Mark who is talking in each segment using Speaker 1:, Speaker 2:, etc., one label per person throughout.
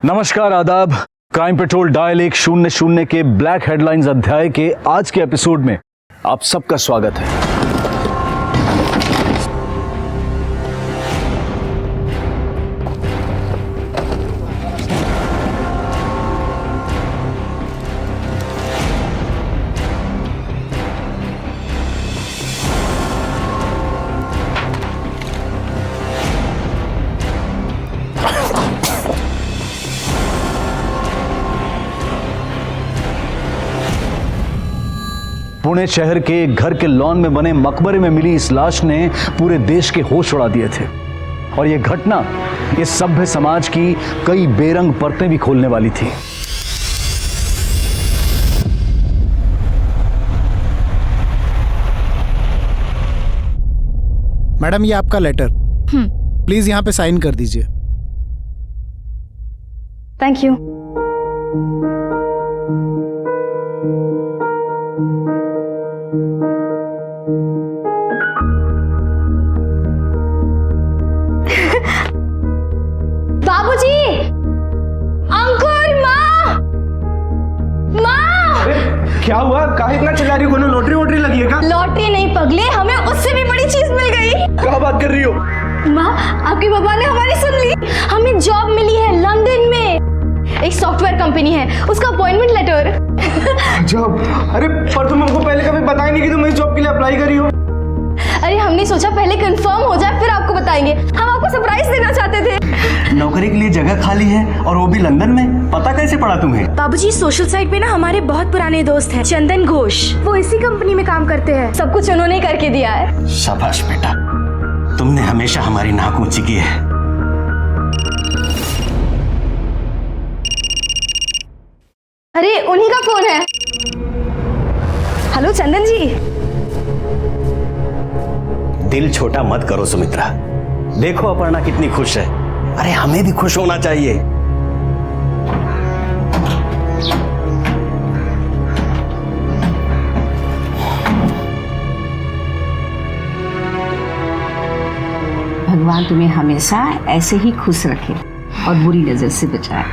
Speaker 1: नमस्कार, आदाब। Crime petrol dial 100 के ब्लैक हेडलाइंस अध्याय के आज के एपिसोड में आप सबका स्वागत है। पुणे शहर के एक घर के लॉन में बने मकबरे में मिली इस लाश ने पूरे देश के होश उड़ा दिए थे और यह घटना इस सभ्य समाज की कई बेरंग परतें भी खोलने वाली थी।
Speaker 2: मैडम, ये आपका लेटर, प्लीज यहाँ पे साइन कर दीजिए।
Speaker 3: Thank you. बाबूजी, अंकुर, माँ, माँ।
Speaker 4: क्या हुआ? काहे इतना चिल्ला रही हो? कोनो लॉटरी वोटरी लगी है क्या?
Speaker 3: लॉटरी नहीं पगले, हमें उससे भी बड़ी चीज मिल गई।
Speaker 4: क्या बात कर रही हो?
Speaker 3: माँ, आपके पापा ने हमारी सुन ली। हमें जॉब मिली है लंदन में, एक सॉफ्टवेयर कंपनी है, उसका अपॉइंटमेंट लेटर।
Speaker 4: जॉब? अरे पर तुम हमको पहले कभी बताई नहीं कि तुम इस जॉब के लिए अप्लाई करी हो।
Speaker 3: अरे हमने सोचा पहले कंफर्म हो जाए फिर आपको बताएंगे। हम आपको सरप्राइज देना चाहते थे।
Speaker 5: नौकरी के लिए जगह खाली है और वो भी लंदन में। पता कैसे पड़ा तुम्हें?
Speaker 6: बाबूजी, सोशल साइट पे ना हमारे बहुत पुराने दोस्त हैं, चंदन घोष, वो इसी कंपनी में काम करते हैं।
Speaker 3: सब कुछ उन्होंने ही करके दिया है।
Speaker 5: शाबाश बेटा, तुमने हमेशा हमारी नाक ऊंची की है।
Speaker 3: अरे उन्हीं का फोन है। हेलो चंदन जी।
Speaker 5: दिल छोटा मत करो सुमित्रा, देखो अपर्णा कितनी खुश है। अरे हमें भी खुश होना चाहिए।
Speaker 7: भगवान तुम्हें हमेशा ऐसे ही खुश रखे और बुरी नजर से बचाए।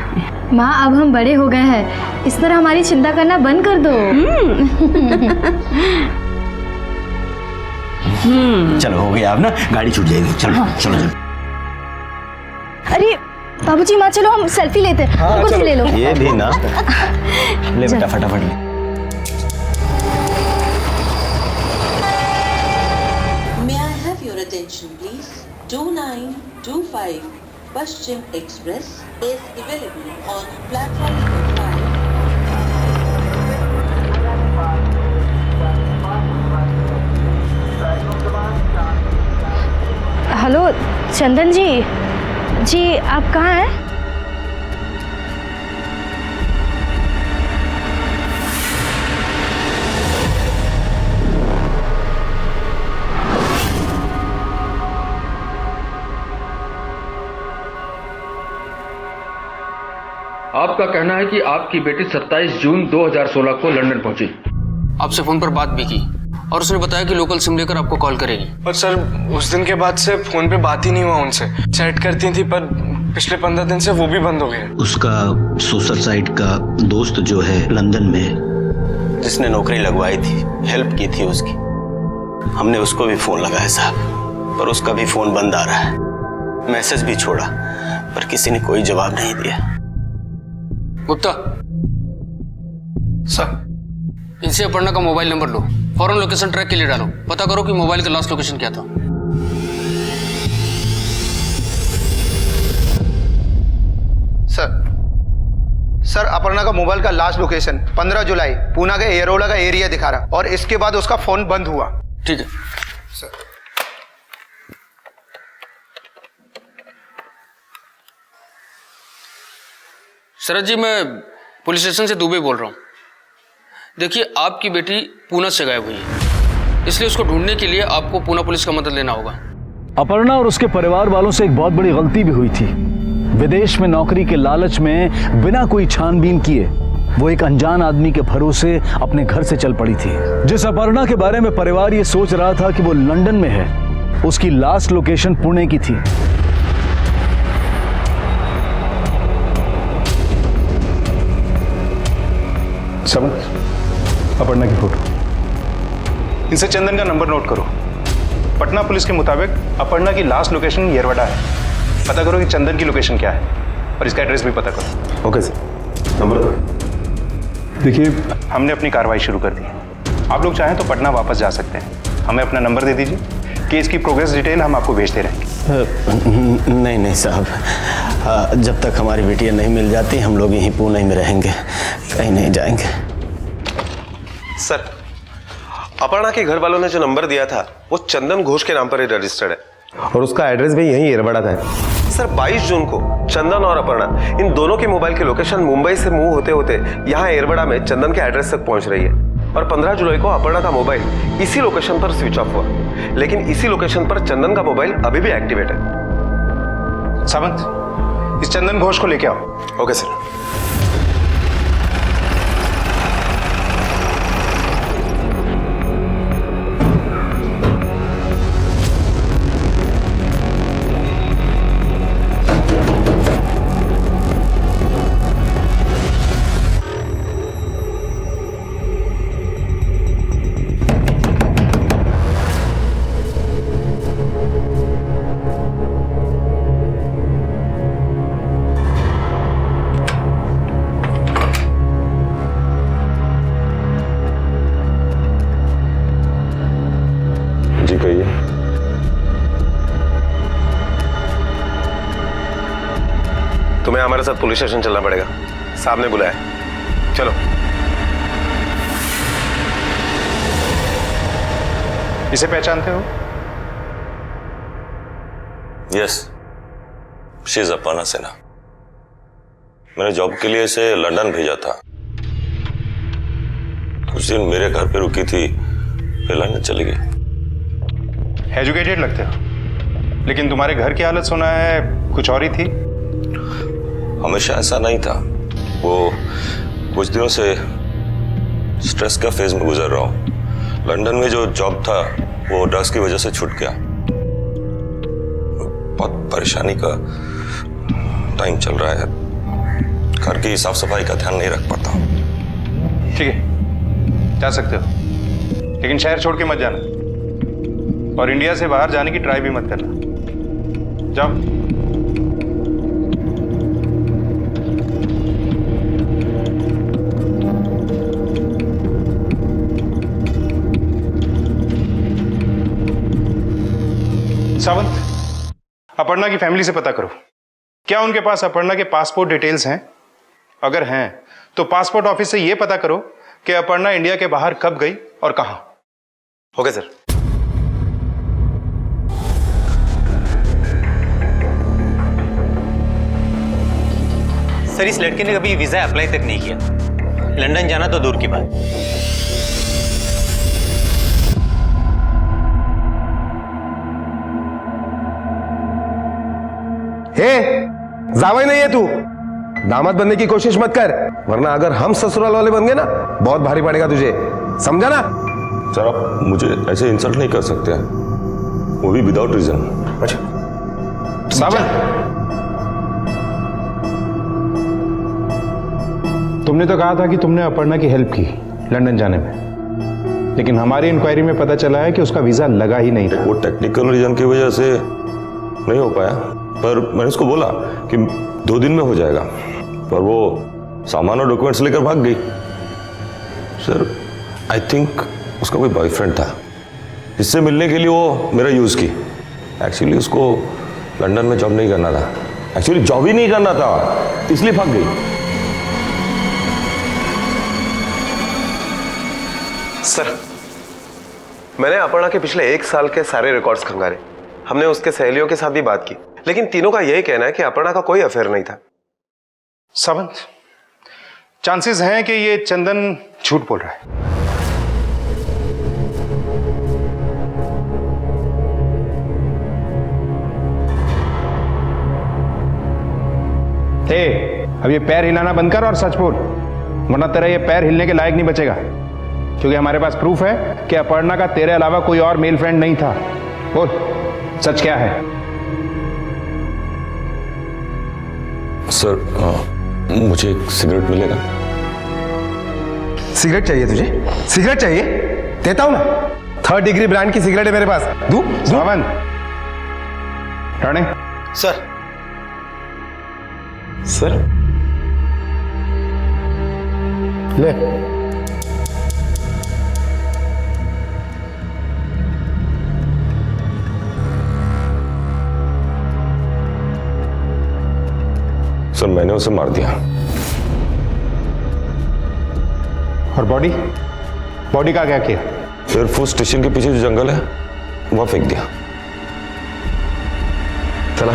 Speaker 3: माँ, अब हम बड़े हो गए हैं, इस तरह हमारी चिंता करना बंद कर दो।
Speaker 5: चलो हो गया, अब ना गाड़ी छूट जाएगी। चलो चलो चलो।
Speaker 3: अरे बाबूजी, माँ चलो हम सेल्फी लेते हैं। हमको भी ले लो।
Speaker 5: ये भी ना, ले बेटा फटाफट ले।
Speaker 8: May I have your attention, please? 2925 Paschim Express is available on platform number 5.
Speaker 3: Hello चंदन जी, जी आप कहाँ हैं?
Speaker 9: आपका कहना है कि आपकी बेटी 27 जून 2016 को लंदन पहुंची।
Speaker 10: आपसे फोन पर बात भी की और उसने बताया कि लोकल सिम लेकर आपको कॉल करेगी।
Speaker 4: पर सर, उस दिन के बाद से फोन पे बात ही नहीं हुआ उनसे। चैट करती थी पर पिछले 15 दिन से वो भी बंद हो गए।
Speaker 5: उसका सोशल साइट का दोस्त जो है लंदन में, जिसने नौकरी लगवाई थी, हेल्प की थी उसकी, हमने उसको भी फोन लगाया साहब, पर उसका भी फोन बंद आ रहा है। मैसेज भी छोड़ा पर किसी ने कोई जवाब नहीं दिया।
Speaker 10: गुप्ता
Speaker 4: सर,
Speaker 10: इनसे अपर्णा का मोबाइल नंबर लो, फौरन लोकेशन ट्रैक के लिए डालो, पता करो कि मोबाइल का लास्ट लोकेशन क्या था।
Speaker 11: सर, अपर्णा का मोबाइल का लास्ट लोकेशन 15 जुलाई पूना के एयरोला का एरिया दिखा रहा और इसके बाद उसका फोन बंद हुआ।
Speaker 10: ठीक है
Speaker 11: सर।
Speaker 10: शरद जी, मैं पुलिस स्टेशन से दुबई बोल रहा हूँ। देखिए, आपकी बेटी पूना से गायब हुई है, इसलिए उसको ढूंढने के लिए आपको पूना पुलिस का मदद लेना होगा।
Speaker 1: अपर्णा और उसके परिवार वालों से एक बहुत बड़ी गलती भी हुई थी। विदेश में नौकरी के लालच में बिना कोई छानबीन किए वो एक अनजान आदमी के भरोसे अपने घर से चल पड़ी थी। जिस अपर्णा के बारे में परिवार ये सोच रहा था कि वो लंदन में है, उसकी लास्ट लोकेशन पुणे की थी।
Speaker 12: समझ अपर्णा की फोटो, इनसे चंदन का नंबर नोट करो। पटना पुलिस के मुताबिक अपर्णा की लास्ट लोकेशन येरवडा है। पता करो कि चंदन की लोकेशन क्या है और इसका एड्रेस भी पता करो।
Speaker 5: ओके सर, नंबर दो।
Speaker 12: देखिए, हमने अपनी कार्रवाई शुरू कर दी है। आप लोग चाहें तो पटना वापस जा सकते हैं। हमें अपना नंबर दे दीजिए, केस की प्रोग्रेस डिटेल हम आपको भेजते रहेंगे।
Speaker 5: नहीं साहब, जब तक हमारी बेटियां नहीं मिल जाती हम लोग यहीं पुणे में रहेंगे, कहीं नहीं जाएंगे।
Speaker 13: सर, अपर्णा के घर वालों ने जो नंबर दिया था वो चंदन घोष के नाम पर ही रजिस्टर्ड है और उसका एड्रेस भी यहीं येरवडा था। सर, 22 जून को चंदन और अपर्णा इन दोनों के मोबाइल की लोकेशन मुंबई से मूव होते होते यहाँ येरवडा में चंदन के एड्रेस तक पहुंच रही है और 15 जुलाई को अपर्णा का मोबाइल इसी लोकेशन पर स्विच ऑफ हुआ, लेकिन इसी लोकेशन पर चंदन का मोबाइल अभी भी एक्टिवेट है।
Speaker 12: सावंत, इस चंदन घोष को लेके आओ।
Speaker 13: Okay sir. तुम्हें हमारे साथ पुलिस स्टेशन चलना पड़ेगा, साहब ने बुलाया। चलो।
Speaker 12: इसे पहचानते हो?
Speaker 14: Yes, she is Aparna Sinha. मैंने जॉब के लिए इसे लंदन भेजा था। कुछ दिन मेरे घर पे रुकी थी, फिर लंदन चली गई।
Speaker 12: एजुकेटेड लगते हो, लेकिन तुम्हारे घर की हालत सुना है कुछ और ही थी।
Speaker 14: हमेशा ऐसा नहीं था। वो कुछ दिनों से स्ट्रेस का फेज में गुजर रहा हूँ। लंदन में जो जॉब था वो ड्रग्स की वजह से छूट गया। बहुत परेशानी का टाइम चल रहा है। घर की साफ सफाई का ध्यान नहीं रख पाता।
Speaker 12: ठीक है, जा सकते हो, लेकिन शहर छोड़ के मत जाना और इंडिया से बाहर जाने की ट्राई भी मत करना। जाओ। सावंत, अपर्णा की फैमिली से पता करो, क्या उनके पास अपर्णा के पासपोर्ट डिटेल्स हैं? अगर हैं तो पासपोर्ट ऑफिस से यह पता करो कि अपर्णा इंडिया के बाहर कब गई और कहां।
Speaker 13: Okay sir.
Speaker 15: सर, इस लड़के ने कभी वीजा अप्लाई तक नहीं किया। लंदन जाना तो दूर की बात।
Speaker 13: जावाई नहीं है तू, दामाद बनने की कोशिश मत कर, वरना अगर हम ससुराल वाले बन गए ना बहुत भारी पड़ेगा तुझे, समझा ना?
Speaker 14: सर, आप मुझे ऐसे इंसल्ट नहीं कर सकते, वो भी विदाउट रीजन।
Speaker 13: अच्छा
Speaker 12: सावन, तुमने तो कहा था कि तुमने अपर्णा की हेल्प की लंदन जाने में, लेकिन हमारी इंक्वायरी में पता चला है कि उसका वीजा लगा ही नहीं था।
Speaker 14: वो टेक्निकल रीजन की वजह से नहीं हो पाया, पर मैंने उसको बोला कि 2 दिन में हो जाएगा, पर वो सामान और डॉक्यूमेंट्स लेकर भाग गई। सर, आई थिंक उसका कोई बॉयफ्रेंड था, इससे मिलने के लिए वो मेरा यूज़ की। एक्चुअली उसको लंदन में जॉब नहीं करना था, एक्चुअली जॉब ही नहीं करना था, इसलिए भाग गई।
Speaker 13: सर, मैंने अपर्णा के पिछले 1 साल के सारे रिकॉर्ड्स खंगारे। हमने उसके सहेलियों के साथ भी बात की, लेकिन तीनों का यही कहना है कि अपर्णा का कोई अफेयर नहीं था।
Speaker 12: सावंत, चांसेस हैं कि ये चंदन झूठ बोल रहा है। अब ये पैर हिलाना बंद कर और सच बोल, वरना तेरा ये पैर हिलने के लायक नहीं बचेगा, क्योंकि हमारे पास प्रूफ है कि अपर्णा का तेरे अलावा कोई और मेल फ्रेंड नहीं था। बोल, सच क्या है?
Speaker 14: सर, मुझे एक सिगरेट मिलेगा?
Speaker 11: सिगरेट चाहिए तुझे? सिगरेट चाहिए? देता हूं ना। 3rd डिग्री ब्रांड की सिगरेट है मेरे पास। दू?
Speaker 12: सावंत, राणे।
Speaker 11: सर। सर ले।
Speaker 14: सर मैंने उसे मार दिया।
Speaker 12: और बॉडी? बॉडी का क्या किया?
Speaker 14: एयरफोर्स स्टेशन के पीछे जो जंगल है वहां फेंक दिया।
Speaker 11: चला।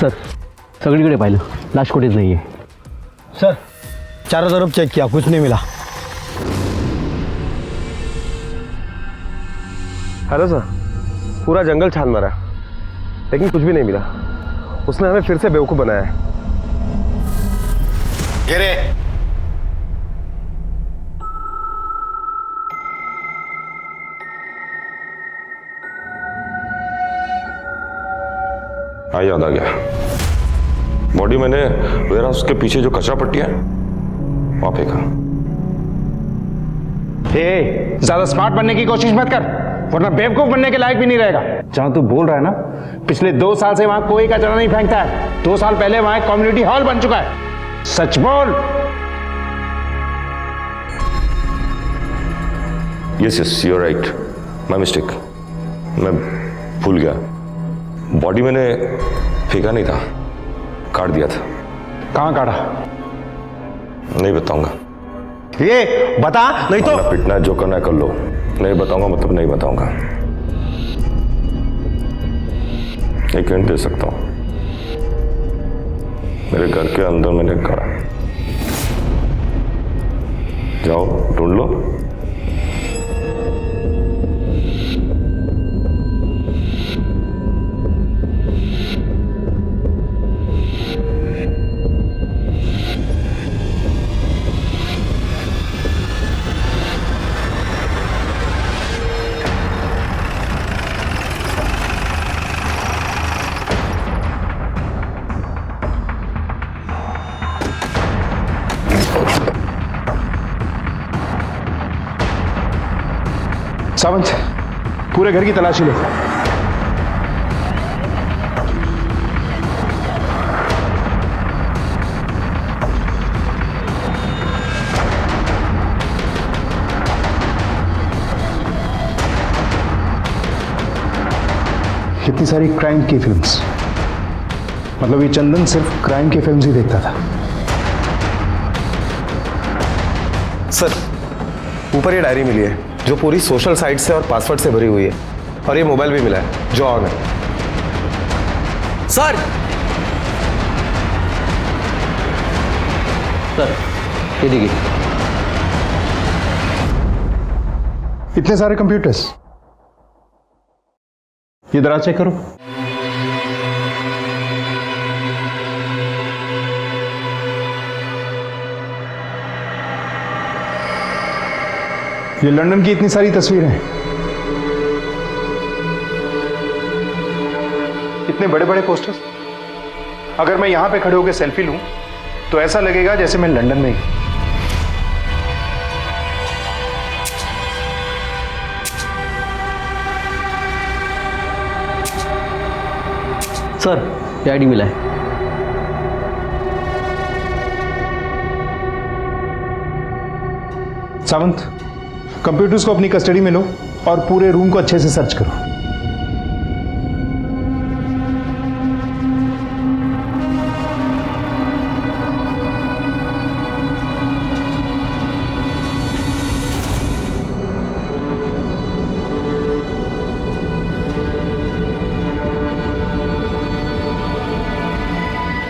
Speaker 1: सर सगळीकडे पाहिलं, लाश कुठेच नाहीये.
Speaker 16: सर चारों तरफ चेक किया, कुछ नहीं मिला.
Speaker 13: हेलो सर, पूरा जंगल छान मारा लेकिन कुछ भी नहीं मिला. उसने हमें फिर से बेवकूफ बनाया है.
Speaker 11: गिरे.
Speaker 14: हाँ याद आ गया. बॉडी मैंने वेयर हाउस के पीछे जो कचरा पट्टी है वहां फेंका.
Speaker 12: ज्यादा स्मार्ट बनने की कोशिश मत कर, वरना बेवकूफ बनने के लायक भी नहीं रहेगा. जहां तू बोल रहा है ना, पिछले 2 साल से वहां कोई कचरा नहीं फेंकता है. 2 साल पहले वहां एक कम्युनिटी हॉल बन चुका है. सच बोल.
Speaker 14: Yes you are right, my mistake. मैं भूल गया. बॉडी मैंने फेंका नहीं था, काट दिया था.
Speaker 12: कहां काटा?
Speaker 14: नहीं बताऊंगा.
Speaker 11: ये बता नहीं तो
Speaker 14: पिटना जो करना है कर लो. नहीं बताऊंगा मतलब नहीं बताऊंगा. एक हिंट दे सकता हूं. मेरे घर के अंदर मैंने काटा. जाओ ढूंढ लो.
Speaker 12: सावंत, पूरे घर की तलाशी लो. कितनी सारी क्राइम की फिल्म्स. मतलब ये चंदन सिर्फ क्राइम की फिल्म्स ही देखता था.
Speaker 13: सर, ऊपर ये डायरी मिली है जो पूरी सोशल साइट से और पासवर्ड से भरी हुई है, और ये मोबाइल भी मिला है जो ऑन है.
Speaker 16: सर सर ये देखिए.
Speaker 12: इतने सारे कंप्यूटर्स. ये दराज चेक करो. ये लंदन की इतनी सारी तस्वीरें हैं. इतने बड़े बड़े पोस्टर्स. अगर मैं यहां पे खड़े होकर सेल्फी लूं तो ऐसा लगेगा जैसे मैं लंदन में ही.
Speaker 16: सर ये आईडी मिला है.
Speaker 12: सावंत, कंप्यूटर्स को अपनी कस्टडी में लो और पूरे रूम को अच्छे से सर्च करो.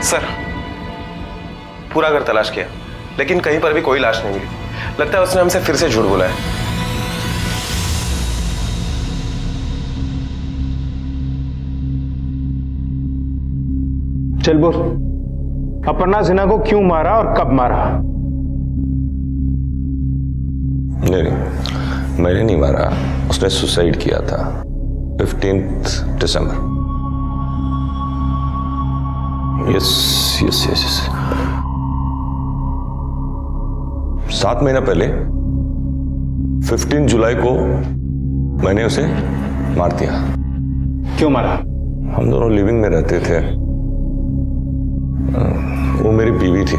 Speaker 13: सर पूरा घर तलाश किया लेकिन कहीं पर भी कोई लाश नहीं मिली। लगता है उसने हमसे फिर से झूठ बोला है।
Speaker 12: चल बोल, अपर्णा सिन्हा को क्यों मारा और कब मारा?
Speaker 14: नहीं, मैंने नहीं मारा, उसने सुसाइड किया था 15 दिसंबर। यस यस यस यस 7 महीना पहले 15 जुलाई को मैंने उसे मार दिया।
Speaker 12: क्यों मारा?
Speaker 14: हम दोनों लिविंग में रहते थे। वो मेरी बीवी थी।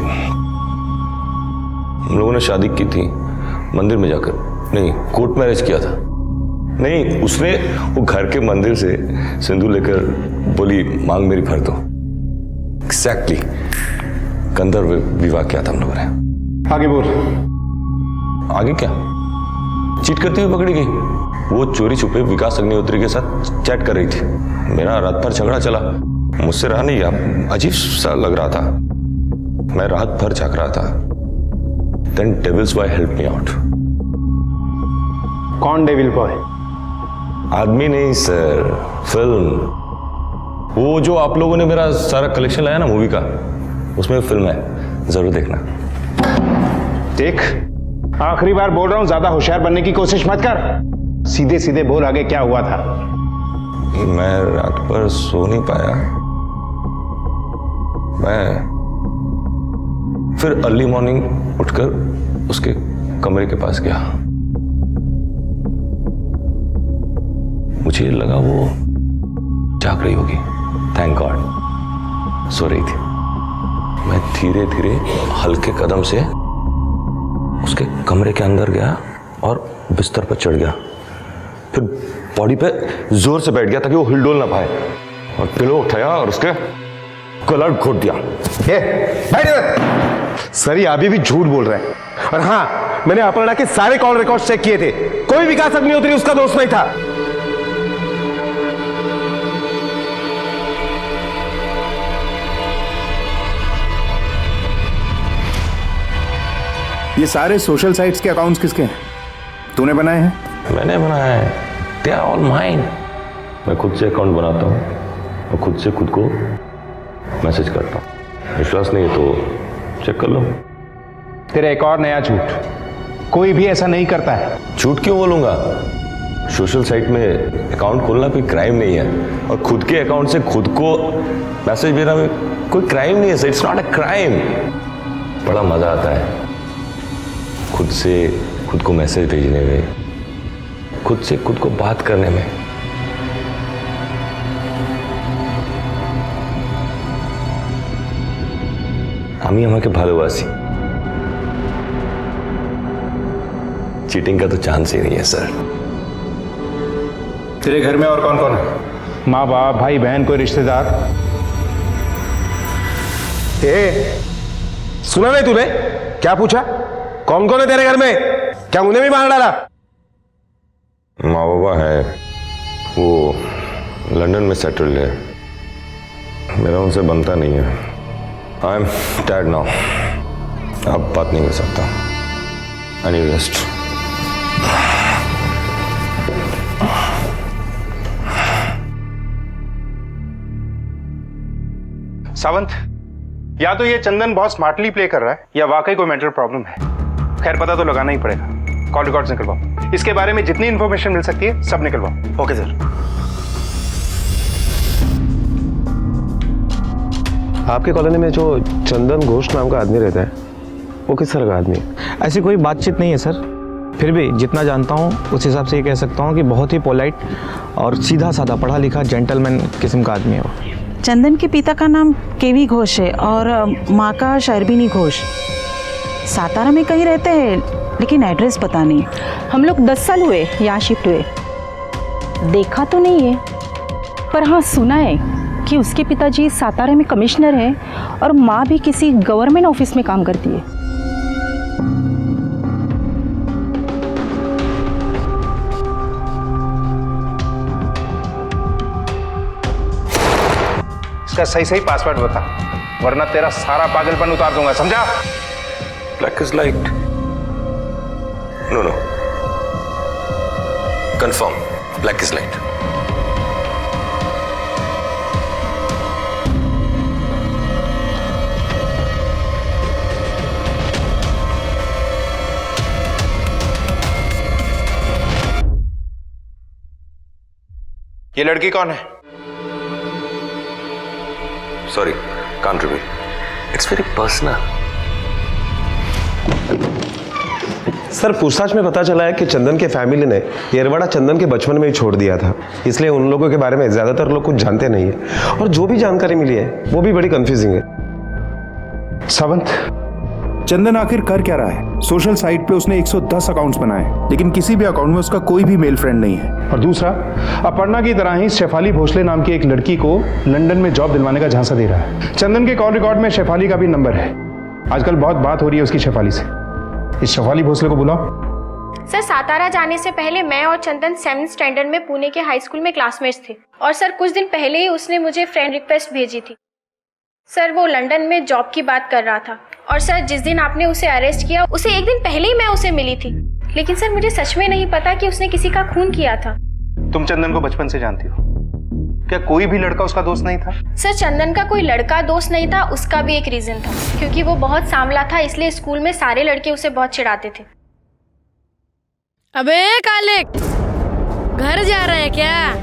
Speaker 14: हम लोगों ने शादी की थी मंदिर में जाकर, नहीं कोर्ट मैरिज किया था। नहीं, उसने वो घर के मंदिर से सिंदूर लेकर बोली मांग मेरी भर दो। एग्जैक्टली गंधर्व विवाह किया था हम लोगों ने।
Speaker 12: आगे बोल।
Speaker 14: आगे क्या? चीट करती हुई पकड़ी गई। वो चोरी छुपे विकास अग्निहोत्री के साथ चैट कर रही थी। मेरा रात भर झगड़ा चला, मुझसे रहा नहीं गया, अजीब सा लग रहा था। मैं रात भर जाग रहा था। Then Devil's Boy helped me out.
Speaker 12: कौन डेविल बॉय?
Speaker 14: आदमी नहीं सर, फिल्म। वो जो आप लोगों ने मेरा सारा कलेक्शन लाया ना मूवी का, उसमें फिल्म है, जरूर देखना।
Speaker 12: देख, आखिरी बार बोल रहा हूं, ज्यादा होशियार बनने की कोशिश मत कर। सीधे सीधे बोल आगे क्या हुआ था।
Speaker 14: मैं रात भर सो नहीं पाया। मैं फिर अर्ली मॉर्निंग उठकर उसके कमरे के पास गया। मुझे लगा वो जाग रही होगी। थैंक गॉड सो रही थी। मैं धीरे धीरे हल्के कदम से उसके कमरे के अंदर गया और बिस्तर पर चढ़ गया। फिर बॉडी पे जोर से बैठ गया ताकि वो हिलडोल ना पाए, और पिलो उठाया और उसके गला घोट दिया।
Speaker 17: सर ये अभी भी झूठ बोल रहे हैं। और हाँ, मैंने अपर्णा के सारे कॉल रिकॉर्ड चेक किए थे, कोई विकास अग्निहोत्री उसका दोस्त नहीं था।
Speaker 2: ये सारे सोशल साइट्स के अकाउंट्स किसके हैं? तूने बनाए हैं?
Speaker 14: मैंने बनाया है। They are all mine. मैं खुद से अकाउंट बनाता हूँ और खुद से खुद को मैसेज करता हूँ। विश्वास नहीं है तो चेक कर लो।
Speaker 12: तेरा एक और नया झूठ, कोई भी ऐसा नहीं करता है।
Speaker 14: झूठ क्यों बोलूंगा? सोशल साइट में अकाउंट खोलना कोई क्राइम नहीं है, और खुद के अकाउंट से खुद को मैसेज भेजना कोई क्राइम नहीं है sir. It's not a crime. बड़ा मजा आता है खुद से खुद को मैसेज भेजने में, खुद से खुद को बात करने में। আমি আমাকে ভালোবাসি। चीटिंग का तो चांस ही नहीं है सर।
Speaker 12: तेरे घर में और कौन कौन है? माँ बाप, भाई बहन, कोई रिश्तेदार?
Speaker 17: सुना नहीं तूने? क्या पूछा? कौन कौन है तेरे घर में? क्या उन्हें भी मार डाला?
Speaker 14: माँ बाबा है, वो लंदन में सेटल्ड है। मेरा उनसे बनता नहीं है। I am dad now. अब बात नहीं कर सकता। I need rest.
Speaker 12: सावंत, या तो ये चंदन बहुत स्मार्टली प्ले कर रहा है या वाकई कोई मेंटल प्रॉब्लम है। खैर पता तो लगाना ही पड़ेगा। कॉल रिकॉर्ड्स निकलवाओ। इसके बारे में जितनी इंफॉर्मेशन मिल सकती है सब निकलवाओ।
Speaker 11: Okay sir.
Speaker 17: आपके कॉलोनी में जो चंदन घोष नाम का आदमी रहता है, वो किस तरह का आदमी है?
Speaker 18: ऐसी कोई बातचीत नहीं है सर। फिर भी जितना जानता हूँ उस हिसाब से ये कह सकता हूँ कि बहुत ही पोलाइट और सीधा साधा पढ़ा लिखा जेंटलमैन किस्म का आदमी है वो।
Speaker 19: चंदन के पिता का नाम केवी घोष है और माँ का शर्बिनी घोष। सातारा में कहीं रहते हैं लेकिन एड्रेस पता नहीं।
Speaker 6: हम लोग 10 साल हुए यहाँ शिफ्ट हुए। देखा तो नहीं है, पर हाँ सुना है कि उसके पिताजी सातारा में कमिश्नर हैं और माँ भी किसी गवर्नमेंट ऑफिस में काम करती है।
Speaker 12: इसका सही सही पासवर्ड बता। वरना तेरा सारा पागलपन उतार दूंगा, समझा?
Speaker 14: Black is light. No no, confirm, black is light.
Speaker 12: ये लड़की कौन है?
Speaker 14: Sorry, can't reveal, it's very personal.
Speaker 13: Sir, पूछताछ में पता चला है कि चंदन के फैमिली ने येरवाड़ा चंदन के बचपन में ही छोड़ दिया था, इसलिए उन लोगों के बारे में ज्यादातर लोग कुछ जानते नहीं है, और जो भी जानकारी मिली है वो भी बड़ी कंफ्यूजिंग है।
Speaker 12: सावंत, चंदन आखिर कर क्या रहा है? सोशल साइट पे उसने 110 अकाउंट्स बनाए, लेकिन किसी भी अकाउंट में उसका कोई भी मेल फ्रेंड नहीं है। और दूसरा, अपर्णा की तरह ही शेफाली भोसले नाम की एक लड़की को लंदन में जॉब दिलवाने का झांसा दे रहा है। चंदन के कॉल रिकॉर्ड में शेफाली का भी नंबर है। आजकल बहुत बात हो रही है उसकी शेफाली से। इस शेफाली भोसले को बुलाओ।
Speaker 3: सर, सातारा जाने से पहले मैं और चंदन 7th स्टैंडर्ड में पुणे के हाई स्कूल में क्लासमेट्स थे, और सर कुछ दिन पहले ही उसने मुझे फ्रेंड रिक्वेस्ट भेजी थी। सर, वो लंदन में जॉब की बात कर रहा था, और सर जिस दिन आपने उसे अरेस्ट किया उससे एक दिन पहले ही मैं उसे मिली थी, लेकिन सर मुझे सच में नहीं पता कि उसने किसी का खून किया था।
Speaker 12: तुम चंदन को बचपन से जानती हो, क्या कोई भी लड़का उसका दोस्त नहीं था?
Speaker 3: सर, चंदन का कोई लड़का दोस्त नहीं था, उसका भी एक रीजन था, क्योंकि वो बहुत सांवला था, इसलिए स्कूल में सारे लड़के उसे बहुत चिढ़ाते थे।
Speaker 20: अबे काले, घर जा रहे हैं क्या?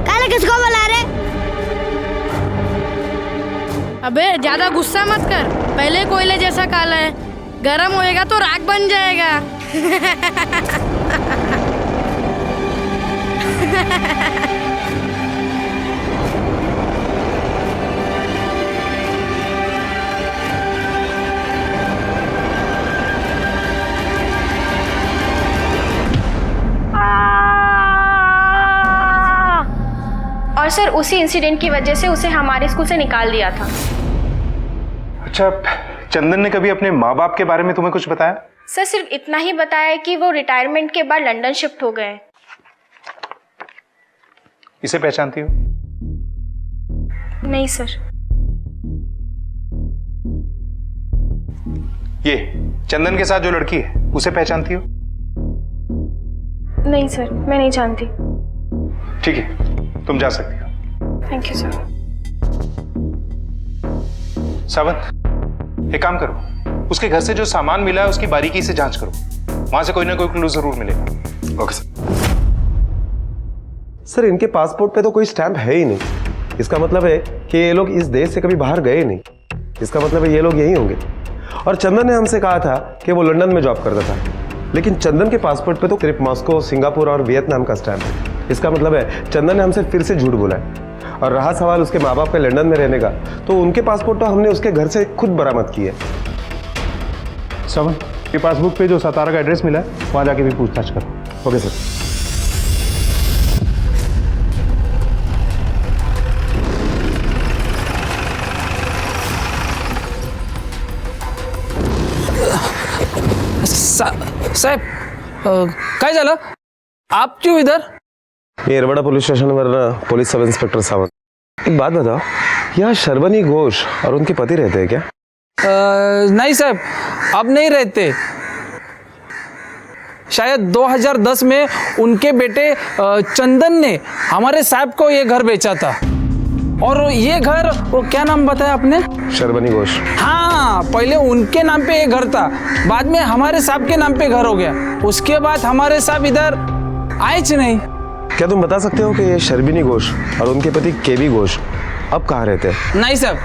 Speaker 20: काले किसको बुला रहे? अबे ज्यादा गुस्सा मत कर, पहले कोयले जैसा काला है, गरम होएगा तो राख बन जाएगा।
Speaker 3: और सर उसी इंसिडेंट की वजह से उसे हमारे स्कूल से निकाल दिया था।
Speaker 12: अच्छा, चंदन ने कभी अपने माँ बाप के बारे में तुम्हें कुछ बताया?
Speaker 3: सर सिर्फ इतना ही बताया कि वो रिटायरमेंट के बाद लंदन शिफ्ट हो गए।
Speaker 12: इसे पहचानती हो?
Speaker 3: नहीं सर।
Speaker 12: ये चंदन के साथ जो लड़की है उसे पहचानती हो?
Speaker 3: नहीं सर, मैं नहीं जानती।
Speaker 12: ठीक है, तुम जा सकती हो।
Speaker 3: Thank you sir.
Speaker 12: सावंत, एक काम करो, उसके घर से जो सामान मिला है उसकी बारीकी से जांच करो, वहां से कोई ना कोई क्लू जरूर मिलेगा।
Speaker 13: Okay sir. सर, इनके पासपोर्ट पे तो कोई स्टैंप है ही नहीं, इसका मतलब है कि ये लोग इस देश से कभी बाहर गए नहीं, इसका मतलब है ये लोग यही होंगे। और चंदन ने हमसे कहा था कि वो लंदन में जॉब करता था, लेकिन चंदन के पासपोर्ट पे तो सिर्फ मॉस्को, सिंगापुर और वियतनाम का स्टैंप है। इसका मतलब है चंदन ने हमसे फिर से झूठ बोला है। और रहा सवाल उसके माँ बाप के लंदन में रहने का, तो उनके पासपोर्ट तो हमने उसके घर से खुद बरामद किए।
Speaker 12: सावंत, ये पासबुक पे जो सातारा का एड्रेस मिला है वहां जाके भी पूछताछ करो।
Speaker 13: Okay sir.
Speaker 10: साहेब, काय झालं? आप क्यों इधर?
Speaker 13: ये येरवाड़ा पुलिस स्टेशन पर पुलिस सब इंस्पेक्टर सावंत। एक बात बताओ, यहाँ शर्वनी घोष और उनके पति रहते हैं क्या?
Speaker 10: नहीं साहब, अब नहीं रहते। शायद 2010 में उनके बेटे चंदन ने हमारे साहब को ये घर बेचा था, और ये घर, वो क्या नाम बताया आपने?
Speaker 13: शर्वनी घोष।
Speaker 10: हाँ, पहले उनके नाम पे ये घर था, बाद में हमारे साहब के नाम पे घर हो गया। उसके बाद हमारे साहब इधर आए च नहीं।
Speaker 13: क्या तुम बता सकते हो कि ये शर्विनी घोष और उनके पति केवी घोष अब कहाँ रहते हैं?
Speaker 10: नहीं साहब,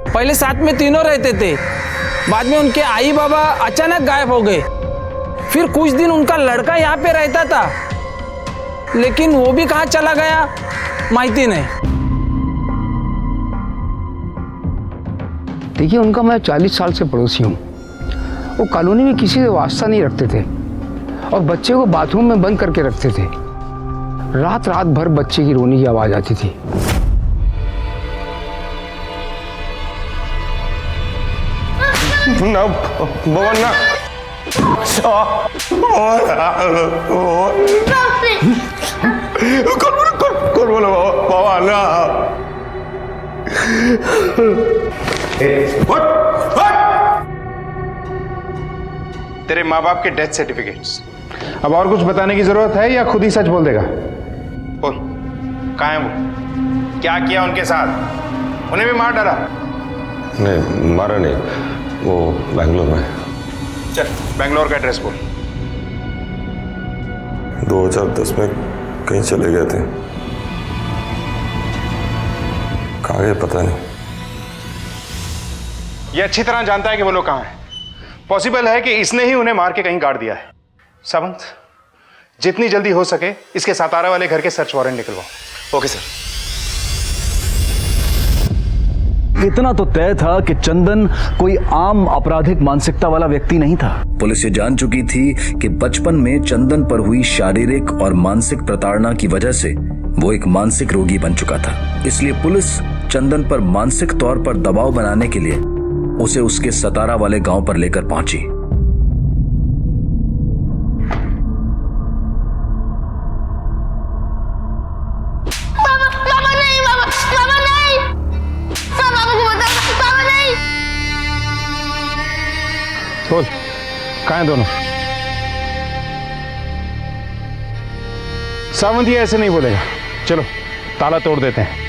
Speaker 10: पहले साथ में तीनों रहते थे, बाद में उनके आई बाबा अचानक गायब हो गए। फिर कुछ दिन उनका लड़का यहाँ पे रहता था, लेकिन वो भी कहाँ चला गया माहिती नहीं।
Speaker 21: देखिए, उनका मैं 40 साल से पड़ोसी हूँ। वो कॉलोनी में किसी से वास्ता नहीं रखते थे, और बच्चे को बाथरूम में बंद करके रखते थे। रात रात भर बच्चे की रोने की आवाज आती थी।
Speaker 17: ना भगवान ना, बोलो बाबा ना।
Speaker 12: माँ बाप के डेथ सर्टिफिकेट्स। अब और कुछ बताने की जरूरत है या खुद ही सच बोल देगा? बोल, कहाँ है वो? क्या किया उनके साथ? उन्हें भी मार डाला?
Speaker 14: नहीं, मारा नहीं, वो बैंगलोर में।
Speaker 12: चल, बैंगलोर का एड्रेस बोल।
Speaker 14: 2010 में कहीं चले गए थे, कहाँ गए पता नहीं।
Speaker 12: ये अच्छी तरह जानता है कि वो लोग कहाँ हैं। पॉसिबल है कि इसने ही उन्हें मार के कहीं गाड़ दिया है। सावंत, जितनी जल्दी हो सके इसके सातारा वाले घर के सर्च वारंट निकलवाओ।
Speaker 13: Okay sir.
Speaker 1: इतना तो तय था कि चंदन कोई आम आपराधिक मानसिकता वाला व्यक्ति नहीं था। पुलिस ये जान चुकी थी कि बचपन में चंदन पर हुई शारीरिक और मानसिक प्रताड़ना की वजह से वो एक मानसिक रोगी बन चुका था। इसलिए पुलिस चंदन पर मानसिक तौर पर दबाव बनाने के लिए उसे उसके सतारा वाले गांव पर लेकर पहुंची।
Speaker 12: बोल, कहाँ हैं दोनों? सावंत ये ऐसे नहीं बोलेगा। चलो ताला तोड़ देते हैं।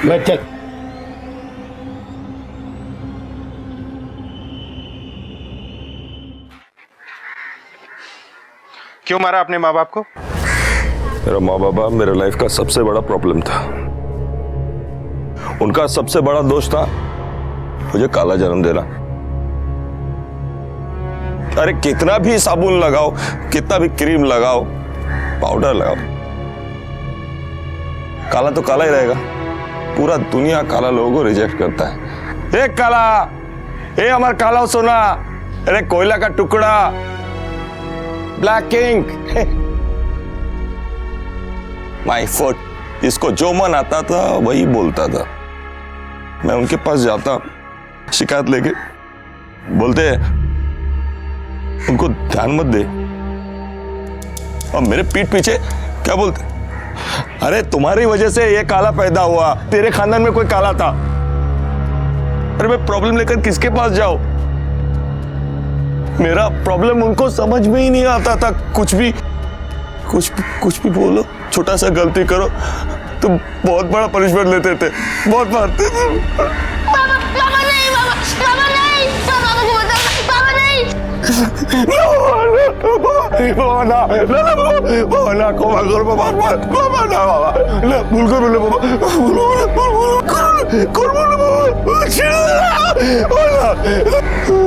Speaker 16: बैठ चल।
Speaker 12: क्यों मारा अपने माँ बाप को?
Speaker 14: मेरा माँ बाप मेरे लाइफ का सबसे बड़ा प्रॉब्लम था। उनका सबसे बड़ा दोष था मुझे काला जन्म देना। अरे कितना भी साबुन लगाओ, कितना भी क्रीम लगाओ, पाउडर लगाओ, काला तो काला ही रहेगा। पूरा दुनिया काला लोगों को रिजेक्ट करता है। ए काला, ए हमारा काला सोना, अरे कोयला का टुकड़ा, ब्लैक किंग, माय फुट। इसको जो मन आता था वही बोलता था। मैं उनके पास जाता शिकायत लेके, बोलते उनको ध्यान मत दे, और मेरे पीठ पीछे क्या बोलते, अरे तुम्हारी वजह से ये काला पैदा हुआ, तेरे खानदान में कोई काला था। अरे मैं प्रॉब्लम लेकर किसके पास जाऊं? मेरा प्रॉब्लम उनको समझ में ही नहीं आता था। कुछ भी बोलो, छोटा सा गलती करो तो बहुत बड़ा पनिशमेंट लेते थे, बहुत मारते थे।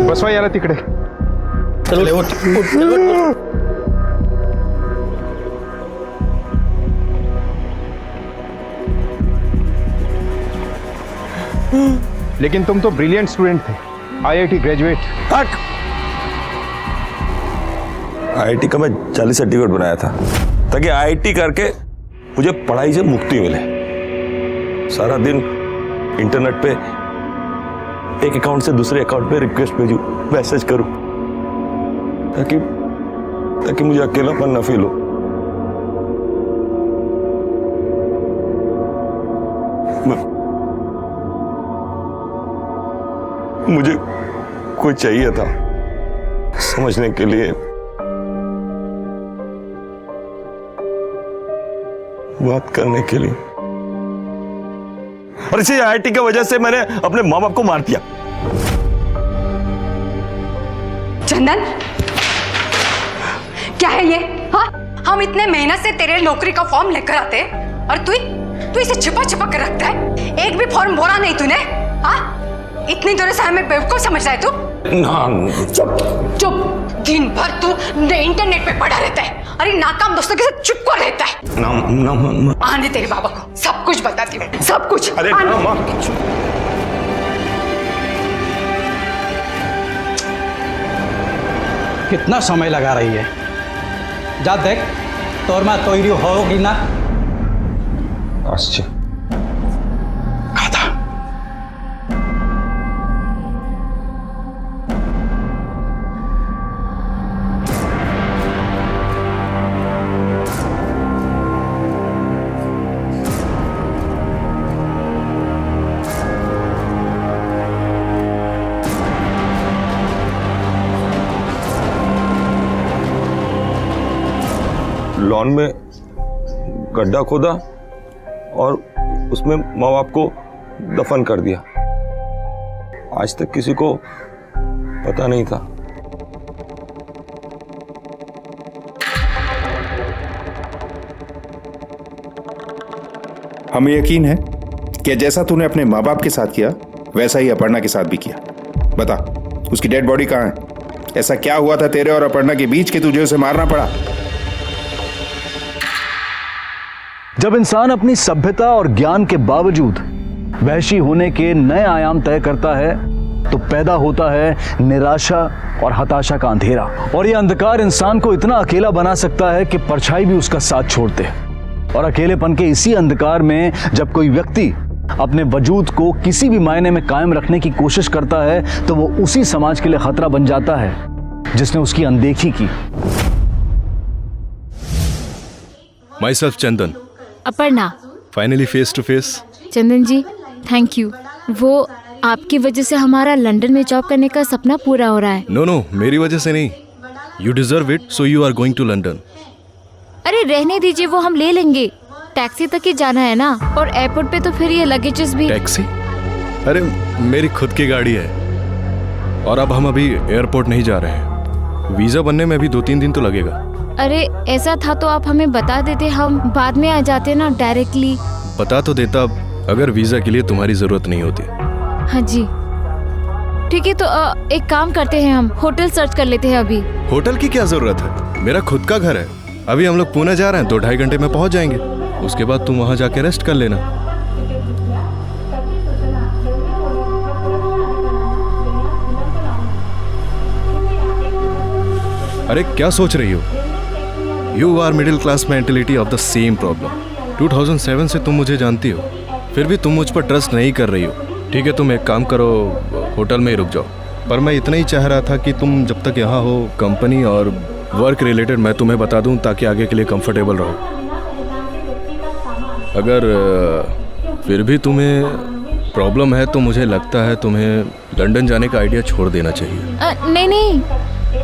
Speaker 12: बसवा याला तिकडे।
Speaker 16: चले उठ।
Speaker 12: लेकिन तुम तो ब्रिलियंट स्टूडेंट थे, आईआईटी ग्रेजुएट।
Speaker 14: आईआईटी का मैं जाली सर्टिफिकेट बनाया था ताकि आईआईटी करके मुझे पढ़ाई से मुक्ति मिले। सारा दिन इंटरनेट पे एक अकाउंट से दूसरे अकाउंट पे रिक्वेस्ट भेजूं, मैसेज करूं, ताकि मुझे अकेलापन न फील हो। मुझे कोई चाहिए था समझने के लिए, बात करने के लिए, और इसी आईआईटी की वजह से मैंने अपने माँ बाप को मार दिया।
Speaker 7: चंदन, क्या है ये? हाँ, हम इतने मेहनत से तेरे नौकरी का फॉर्म लेकर आते और तू इसे छिपा छिपा कर रखता है। एक भी फॉर्म भरा नहीं तूने। हाँ, इतनी देर से हमें बेवकूफ समझ रहा है तू?
Speaker 14: ना
Speaker 7: चुप। दिन भर तू इंटरनेट पे पड़ा रहता है। अरे नाकाम दोस्तों के साथ चुप कर रहता है।
Speaker 14: ना
Speaker 7: आने तेरे बाबा को सब कुछ बताती हूँ, सब कुछ।
Speaker 12: अरे
Speaker 8: कितना समय लगा रही है? जा देख तोर माँ तोयरी होगी ना।
Speaker 14: अच्छा लॉन में गड्ढा खोदा और उसमें माँ बाप को दफन कर दिया। आज तक किसी को पता नहीं था।
Speaker 12: हमें यकीन है कि जैसा तूने अपने माँ बाप के साथ किया वैसा ही अपर्णा के साथ भी किया। बता, उसकी डेड बॉडी कहाँ है? ऐसा क्या हुआ था तेरे और अपर्णा के बीच कि तुझे उसे मारना पड़ा?
Speaker 1: जब इंसान अपनी सभ्यता और ज्ञान के बावजूद वहशी होने के नए आयाम तय करता है तो पैदा होता है निराशा और हताशा का अंधेरा। और यह अंधकार इंसान को इतना अकेला बना सकता है कि परछाई भी उसका साथ छोड़ते। और अकेलेपन के इसी अंधकार में जब कोई व्यक्ति अपने वजूद को किसी भी मायने में कायम रखने की कोशिश करता है तो वो उसी समाज के लिए खतरा बन जाता है जिसने उसकी अनदेखी की।
Speaker 22: Myself Chandan.
Speaker 23: Aparna.
Speaker 22: Finally face to face.
Speaker 23: Chandan ji thank you. वो आपकी वजह से हमारा लंदन में जॉब करने का सपना पूरा हो रहा है।
Speaker 22: नो मेरी वजह से नहीं। You deserve it so you are going to London.
Speaker 23: अरे रहने दीजिए, वो हम ले लेंगे। टैक्सी तक ही जाना है ना, और एयरपोर्ट पे तो फिर ये लगेजेस भी।
Speaker 22: टैक्सी? अरे मेरी खुद की गाड़ी है और अब हम अभी एयरपोर्ट नहीं जा रहे हैं। वीजा बनने में भी 2-3 दिन तो लगेगा।
Speaker 23: अरे ऐसा था तो आप हमें बता देते, हम बाद में आ जाते ना डायरेक्टली।
Speaker 22: बता तो देता अगर वीजा के लिए तुम्हारी जरूरत नहीं होती।
Speaker 23: हाँ जी ठीक है, तो एक काम करते हैं, हम होटल सर्च कर लेते हैं अभी।
Speaker 22: होटल की क्या जरूरत है? मेरा खुद का घर है। अभी हम लोग पुणे जा रहे हैं, 2-2.5 घंटे में पहुंच जाएंगे। उसके बाद तुम वहां जाके रेस्ट कर लेना। अरे क्या सोच रही हो? You are middle class mentality of the same problem. 2007 से तुम मुझे जानती हो, फिर भी तुम मुझ पर ट्रस्ट नहीं कर रही हो। ठीक है, तुम एक काम करो, होटल में ही रुक जाओ। पर मैं इतना ही चाह रहा था कि तुम जब तक यहाँ हो, कंपनी और वर्क रिलेटेड मैं तुम्हें बता दूं ताकि आगे के लिए कंफर्टेबल रहो। अगर फिर भी तुम्हें प्रॉब्लम है तो मुझे लगता है तुम्हें लंदन जाने का आइडिया छोड़ देना चाहिए।
Speaker 23: नहीं,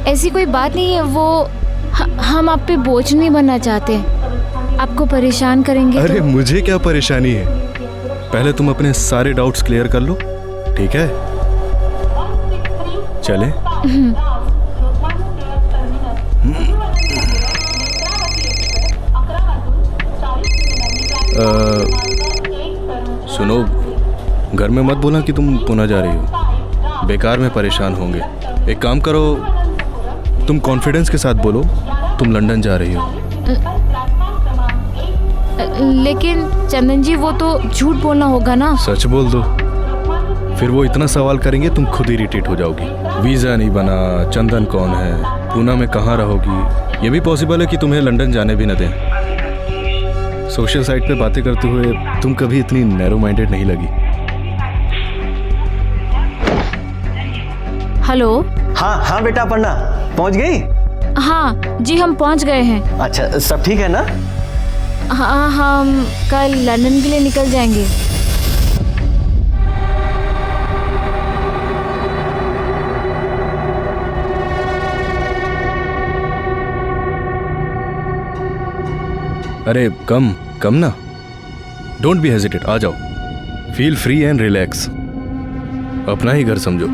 Speaker 23: ऐसी कोई बात नहीं है। वो हम आप पे बोझ नहीं बनना चाहते, आपको परेशान करेंगे।
Speaker 22: अरे मुझे क्या परेशानी है? पहले तुम अपने सारे डाउट्स क्लियर कर लो, ठीक है? चले? सुनो, घर में मत बोला कि तुम पुणे जा रही हो, बेकार में परेशान होंगे। एक काम करो, तुम कॉन्फिडेंस के साथ बोलो तुम लंदन जा रही हो।
Speaker 23: लेकिन चंदन जी वो तो झूठ बोलना होगा ना।
Speaker 22: सच बोल दो, फिर वो इतना सवाल करेंगे तुम खुद इरिटेट हो जाओगी। वीजा नहीं बना, चंदन कौन है, पुणे में कहाँ रहोगी, ये भी पॉसिबल है कि तुम्हें लंदन जाने भी न दें। सोशल साइट पे बातें करते हुए तुम कभी इतनी नैरो माइंडेड नहीं लगी।
Speaker 23: हेलो।
Speaker 24: हाँ बेटा, अपर्णा पहुंच गई?
Speaker 23: हाँ जी, हम पहुंच गए हैं।
Speaker 24: अच्छा, सब ठीक है ना?
Speaker 23: हाँ, हम कल लंदन के लिए निकल जाएंगे।
Speaker 22: अरे कम ना, डोंट बी हेजिटेट, आ जाओ। फील फ्री एंड रिलैक्स, अपना ही घर समझो।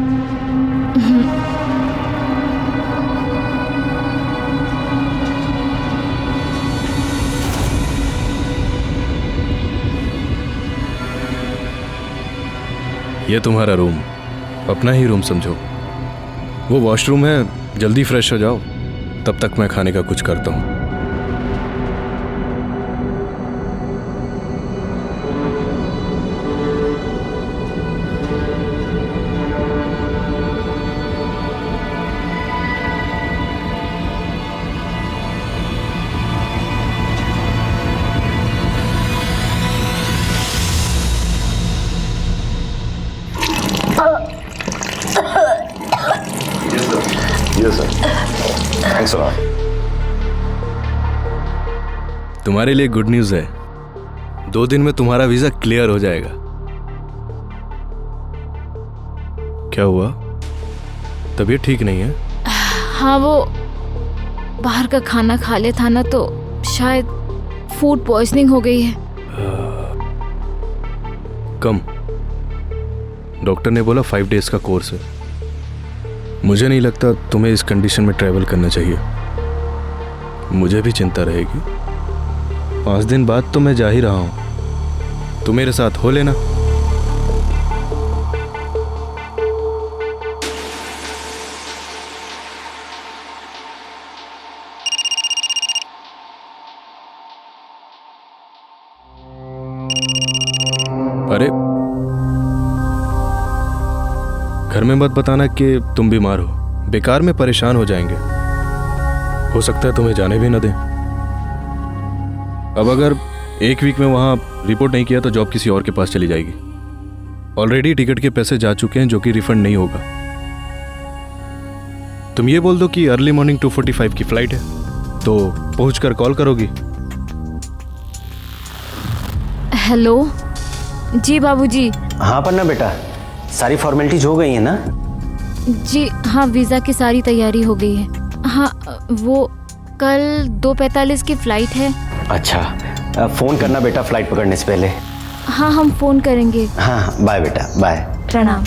Speaker 22: ये तुम्हारा रूम, अपना ही रूम समझो। वो वॉशरूम है, जल्दी फ्रेश हो जाओ, तब तक मैं खाने का कुछ करता हूँ।
Speaker 14: Thanks a lot.
Speaker 22: तुम्हारे लिए गुड न्यूज़ है, 2 दिन में तुम्हारा वीजा क्लियर हो जाएगा। क्या हुआ, तबीयत ठीक नहीं है?
Speaker 23: हाँ, वो बाहर का खाना खा ले था ना, तो शायद फूड पॉइजनिंग हो गई है।
Speaker 22: कम, डॉक्टर ने बोला 5 डेज का कोर्स है। मुझे नहीं लगता तुम्हें इस कंडीशन में ट्रैवल करना चाहिए। मुझे भी चिंता रहेगी। 5 दिन बाद तो मैं जा ही रहा हूं, तुम मेरे साथ हो लेना। अरे घर में मत बताना कि तुम बीमार हो, बेकार में परेशान हो जाएंगे। हो सकता है तुम्हें जाने भी न दें। अब अगर 1 वीक में वहां रिपोर्ट नहीं किया तो जॉब किसी और के पास चली जाएगी। ऑलरेडी टिकट के पैसे जा चुके हैं, जो कि रिफंड नहीं होगा। तुम ये बोल दो कि अर्ली मॉर्निंग 2:45 की फ्लाइट है, तो पहुंचकर कॉल करोगी।
Speaker 23: हेलो जी बाबूजी।
Speaker 24: हाँ पन्ना बेटा, सारी फॉर्मेलिटीज हो गई है ना?
Speaker 23: जी हाँ, वीज़ा की सारी तैयारी हो गई है। हाँ, वो कल 2:45 की फ़्लाइट है।
Speaker 24: अच्छा, फ़ोन करना बेटा फ्लाइट पकड़ने से पहले।
Speaker 23: हाँ, हम फ़ोन करेंगे।
Speaker 24: हाँ, बाय बेटा, बाय।
Speaker 23: प्रणाम।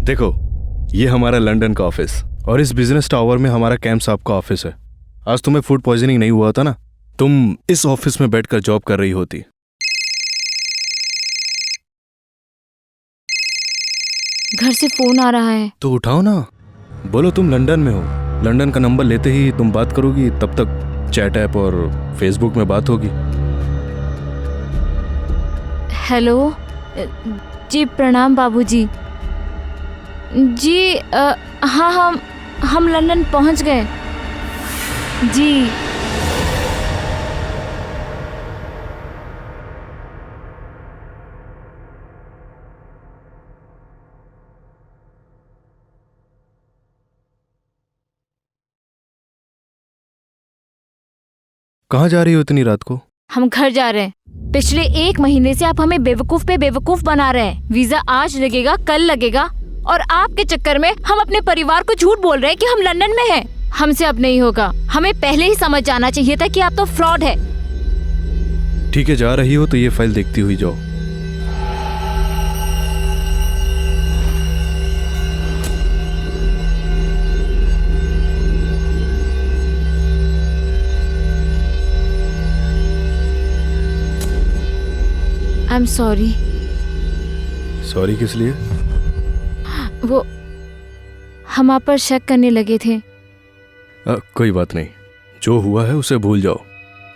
Speaker 22: देखो, ये हमारा लंदन का ऑफिस और इस बिजनेस टावर में हमारा कैंप साहब का ऑफिस है। आज तुम्हें फूड पॉइजनिंग नहीं हुआ था ना, तुम इस ऑफिस में बैठकर जॉब कर रही होती।
Speaker 23: घर से फोन आ रहा है।
Speaker 22: तो उठाओ ना, बोलो तुम लंदन में हो। लंदन का नंबर लेते ही तुम बात करोगी, तब तक चैट ऐप और फेसबुक में बात होगी।
Speaker 23: हेलो जी, प्रणाम बाबूजी। जी हाँ, हम लंदन पहुंच गए जी।
Speaker 22: कहाँ जा रही हो इतनी रात को?
Speaker 23: हम घर जा रहे हैं। पिछले 1 महीने से आप हमें बेवकूफ पे बेवकूफ बना रहे हैं। वीजा आज लगेगा, कल लगेगा, और आपके चक्कर में हम अपने परिवार को झूठ बोल रहे हैं कि हम लंदन में हैं। हमसे अब नहीं होगा। हमें पहले ही समझ जाना चाहिए था कि आप तो फ्रॉड है।
Speaker 22: ठीक है, जा रही हो तो ये फाइल देखती हुई जाओ।
Speaker 23: I am sorry.
Speaker 22: सॉरी किस लिए?
Speaker 23: वो हम आप पर शक करने लगे थे।
Speaker 22: कोई बात नहीं, जो हुआ है उसे भूल जाओ।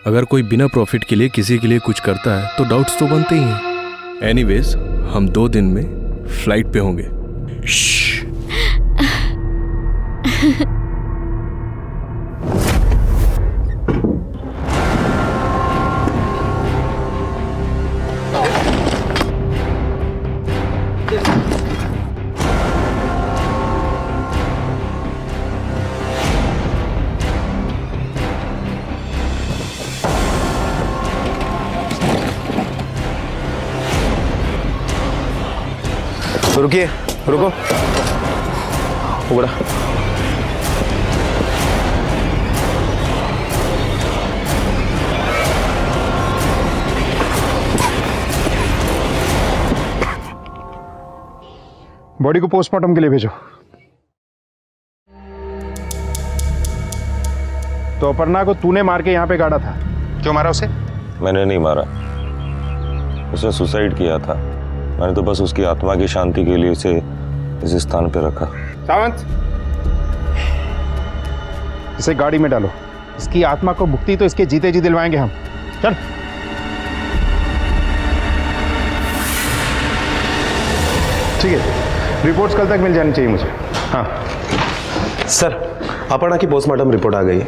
Speaker 22: अगर कोई बिना प्रॉफिट के लिए किसी के लिए कुछ करता है तो डाउट्स तो बनते ही हैं। एनीवेज, हम 2 दिन में फ्लाइट पे होंगे।
Speaker 17: रुकिए, रुको, उबड़ा।
Speaker 12: बॉडी को पोस्टमार्टम के लिए भेजो। तो अपर्णा को तूने मार के यहाँ पे गाड़ा था, क्यों मारा उसे?
Speaker 14: मैंने नहीं मारा, उसने सुसाइड किया था। मैंने तो बस उसकी आत्मा की शांति के लिए उसे इस स्थान पे रखा।
Speaker 12: सावंत, इसे गाड़ी में डालो। इसकी आत्मा को मुक्ति तो इसके जीते जी दिलवाएंगे हम। चल। ठीक है, रिपोर्ट्स कल तक मिल जानी चाहिए मुझे। हाँ
Speaker 13: सर, अपर्णा की पोस्टमार्टम रिपोर्ट आ गई है।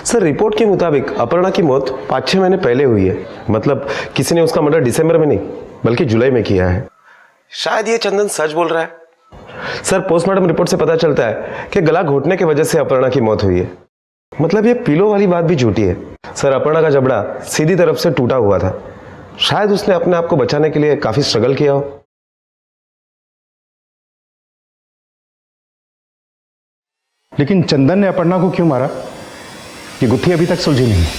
Speaker 13: सर, रिपोर्ट के मुताबिक अपर्णा की मौत 5-6 महीने पहले हुई है। मतलब किसी ने उसका मर्डर दिसंबर में नहीं बल्कि जुलाई में किया है। शायद ये चंदन सच बोल रहा है। सर, पोस्टमार्टम रिपोर्ट से पता चलता है कि गला घोटने की वजह से अपर्णा की मौत हुई है। मतलब ये पिलो वाली बात भी झूठी है। सर, अपर्णा का जबड़ा सीधी तरफ से टूटा हुआ था। शायद उसने अपने आप को बचाने के लिए काफी स्ट्रगल किया हो।
Speaker 12: लेकिन चंदन ने अपर्णा को क्यों मारा, ये गुत्थी अभी तक सुलझी नहीं है।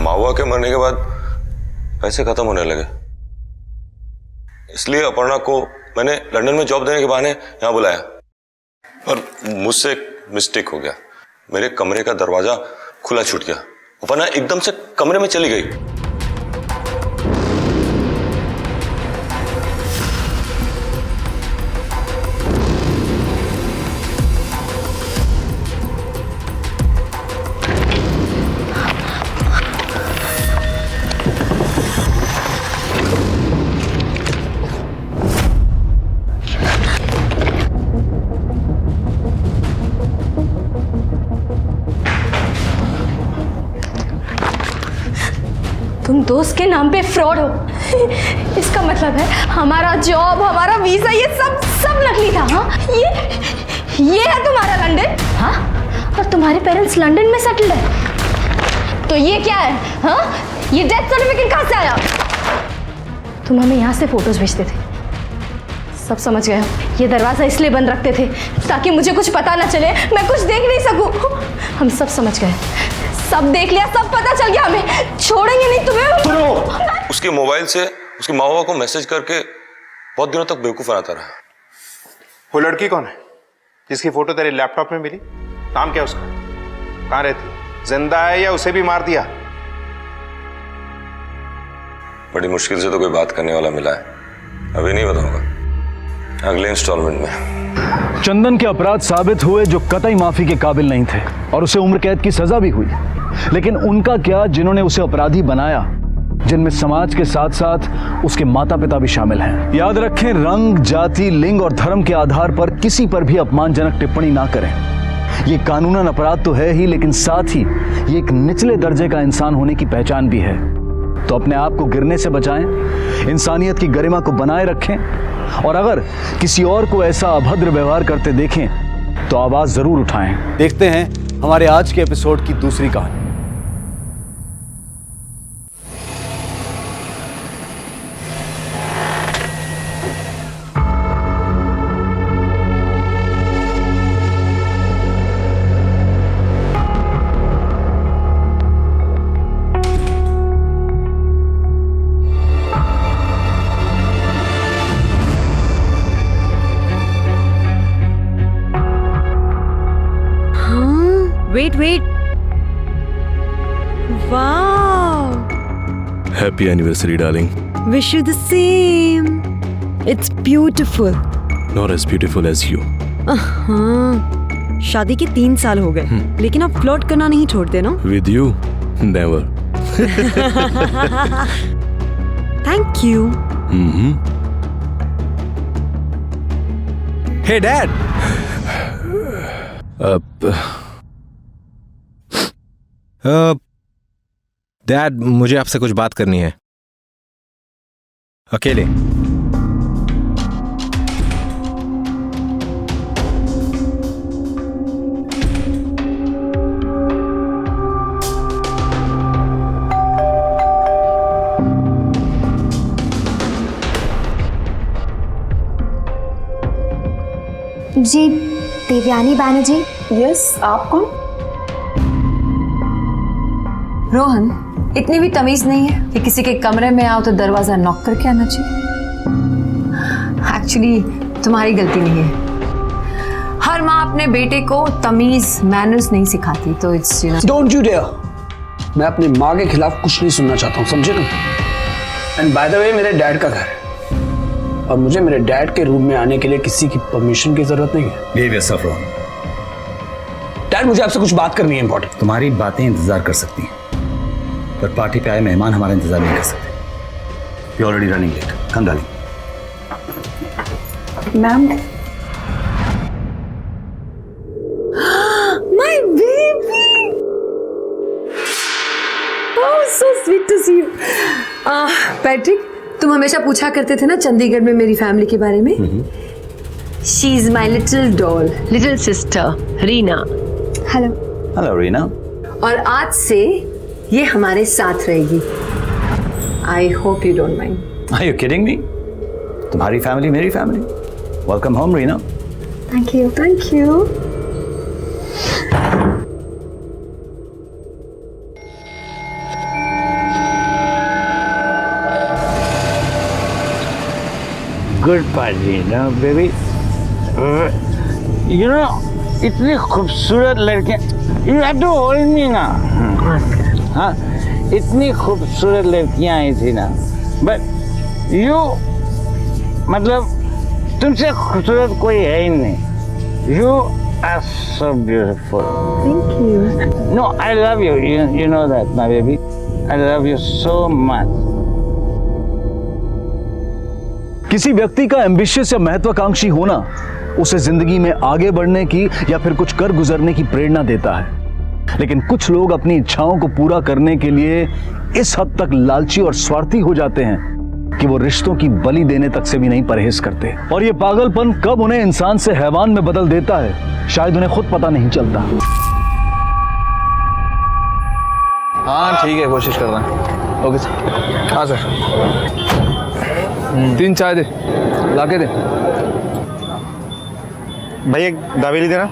Speaker 14: मावा के मरने के बाद पैसे खत्म होने लगे, इसलिए अपर्णा को मैंने लंदन में जॉब देने के बहाने यहां बुलाया। पर मुझसे मिस्टेक हो गया, मेरे कमरे का दरवाजा खुला छूट गया। अपर्णा एकदम से कमरे में चली गई।
Speaker 7: तुम दोस्त के नाम पे फ्रॉड हो। इसका मतलब है हमारा जॉब, हमारा वीजा, ये सब नकली था। हाँ, ये है तुम्हारा लंदन। हाँ, और तुम्हारे पेरेंट्स लंदन में सेटल्ड है। तो ये क्या है? हाँ, ये डेथ सर्टिफिकेट कहाँ से आया? तुम हमें यहाँ से फोटोज भेजते थे, सब समझ गए हो। ये दरवाजा इसलिए बंद रखते थे ताकि मुझे कुछ पता ना चले, मैं कुछ देख नहीं सकूं। हम सब समझ गए, सब देख लिया, सब पता चल गया, हमें छोड़ेंगे नहीं तुम्हें।
Speaker 14: उसके मोबाइल से उसकी माँ बाबा को मैसेज करके बहुत दिनों तक बेवकूफ बनाता रहा।
Speaker 12: वो लड़की कौन है जिसकी फोटो तेरे लैपटॉप में मिली? नाम क्या उसका? कहाँ रहती? जिंदा है या उसे भी मार दिया?
Speaker 14: बड़ी मुश्किल से तो कोई बात करने वाला मिला है, अभी नहीं बताऊंगा, अगले इंस्टॉलमेंट में।
Speaker 1: चंदन के अपराध साबित हुए जो कतई माफी के काबिल नहीं थे, और उसे उम्र कैद की सजा भी हुई। लेकिन उनका क्या जिन्होंने उसे अपराधी बनाया, जिनमें समाज के साथ साथ उसके माता पिता भी शामिल हैं। याद रखें, रंग, जाति, लिंग और धर्म के आधार पर किसी पर भी अपमानजनक टिप्पणी ना करें। ये कानूनन अपराध तो है ही, लेकिन साथ ही ये एक निचले दर्जे का इंसान होने की पहचान भी है। तो अपने आप को गिरने से बचाएं, इंसानियत की गरिमा को बनाए रखें, और अगर किसी और को ऐसा अभद्र व्यवहार करते देखें तो आवाज जरूर उठाएं।
Speaker 4: देखते हैं हमारे आज के एपिसोड की दूसरी कहानी।
Speaker 5: Wait. Wow.
Speaker 22: Happy anniversary, darling.
Speaker 5: Wish you the same. It's beautiful.
Speaker 22: Not as beautiful as you.
Speaker 5: शादी के 3 साल हो गए, लेकिन आप फ्लर्ट करना नहीं छोड़ते ना?
Speaker 22: With you, never.
Speaker 5: Thank you.
Speaker 4: Hey, Dad.
Speaker 18: Dad, मुझे आपसे कुछ बात करनी है, अकेले।
Speaker 9: जी, देवयानी बैनर्जी। यस, आप कौन?
Speaker 2: रोहन, इतनी भी तमीज नहीं है कि किसी के कमरे में आओ तो दरवाजा नॉक करके आना चाहिए। एक्चुअली तुम्हारी गलती नहीं है। हर माँ अपने बेटे को तमीज मैनर्स नहीं सिखाती, तो it's you know.
Speaker 21: Don't you dare. मैं अपनी माँ के खिलाफ कुछ नहीं सुनना चाहता हूँ, समझे तुम? एंड बाय द वे, मेरे डैड का घर है और मुझे मेरे डैड के रूम में आने के लिए किसी की परमिशन की जरूरत नहीं है।
Speaker 1: Behave yourself Rohan.
Speaker 21: डैड, मुझे आपसे कुछ बात करनी है इंपॉर्टेंट।
Speaker 1: तुम्हारी बातें इंतजार कर सकती हैं, पर पार्टी पे आए मेहमान हमारा इंतजार नहीं कर सकते। You already running late. Come darling.
Speaker 2: Ma'am, my baby, oh so sweet to see you. Patrick, तुम हमेशा पूछा करते थे ना चंडीगढ़ में मेरी फैमिली के बारे में। She is my little doll, little sister Reena. Hello.
Speaker 1: Hello Reena.
Speaker 2: और आज से ये हमारे साथ रहेगी। I hope you don't mind.
Speaker 1: Are you kidding me? तुम्हारी फैमिली मेरी family. Welcome home Reena.
Speaker 2: Thank you, thank you.
Speaker 9: Good party ना बेबी। यू नो, इतनी खूबसूरत लड़कियां, you have to hold me ना। हाँ, इतनी खूबसूरत लड़कियां आई थी ना, बट यू, मतलब तुमसे खूबसूरत कोई है ही नहीं। You are so beautiful.
Speaker 2: Thank you.
Speaker 9: No, I love you, you know that my baby. I love you so much.
Speaker 1: किसी व्यक्ति का एम्बिशियस या महत्वाकांक्षी होना उसे जिंदगी में आगे बढ़ने की या फिर कुछ कर गुजरने की प्रेरणा देता है। लेकिन कुछ लोग अपनी इच्छाओं को पूरा करने के लिए इस हद तक लालची और स्वार्थी हो जाते हैं कि वो रिश्तों की बलि देने तक से भी नहीं परहेज करते। और ये पागलपन कब उन्हें इंसान से हैवान में बदल देता है, शायद उन्हें खुद पता नहीं चलता।
Speaker 18: हाँ ठीक है, कोशिश कर रहे हैं। Okay sir. हाँ सर। 3 चाय दे, लाके दे।
Speaker 17: भाई एक दावेली देना।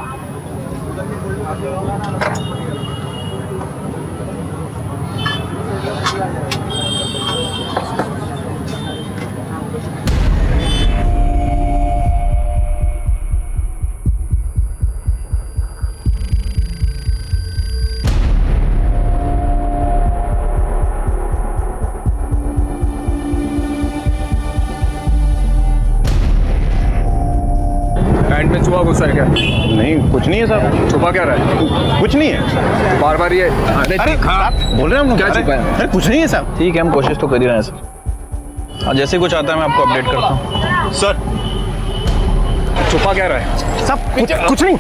Speaker 18: पैंट में छुपा गुस्सा है क्या?
Speaker 17: नहीं, कुछ नहीं है साहब।
Speaker 18: छुपा क्या रहा है?
Speaker 17: कुछ नहीं है।
Speaker 18: बार बार ये
Speaker 17: अरे बोल रहे हैं हम,
Speaker 18: क्या छुपा है?
Speaker 17: अरे कुछ नहीं है साहब।
Speaker 18: ठीक है, हम कोशिश तो कर ही रहे हैं सर। और जैसे कुछ आता है मैं आपको अपडेट करता हूँ।
Speaker 17: सर
Speaker 18: छुपा क्या रहा है?
Speaker 17: सब कुछ नहीं।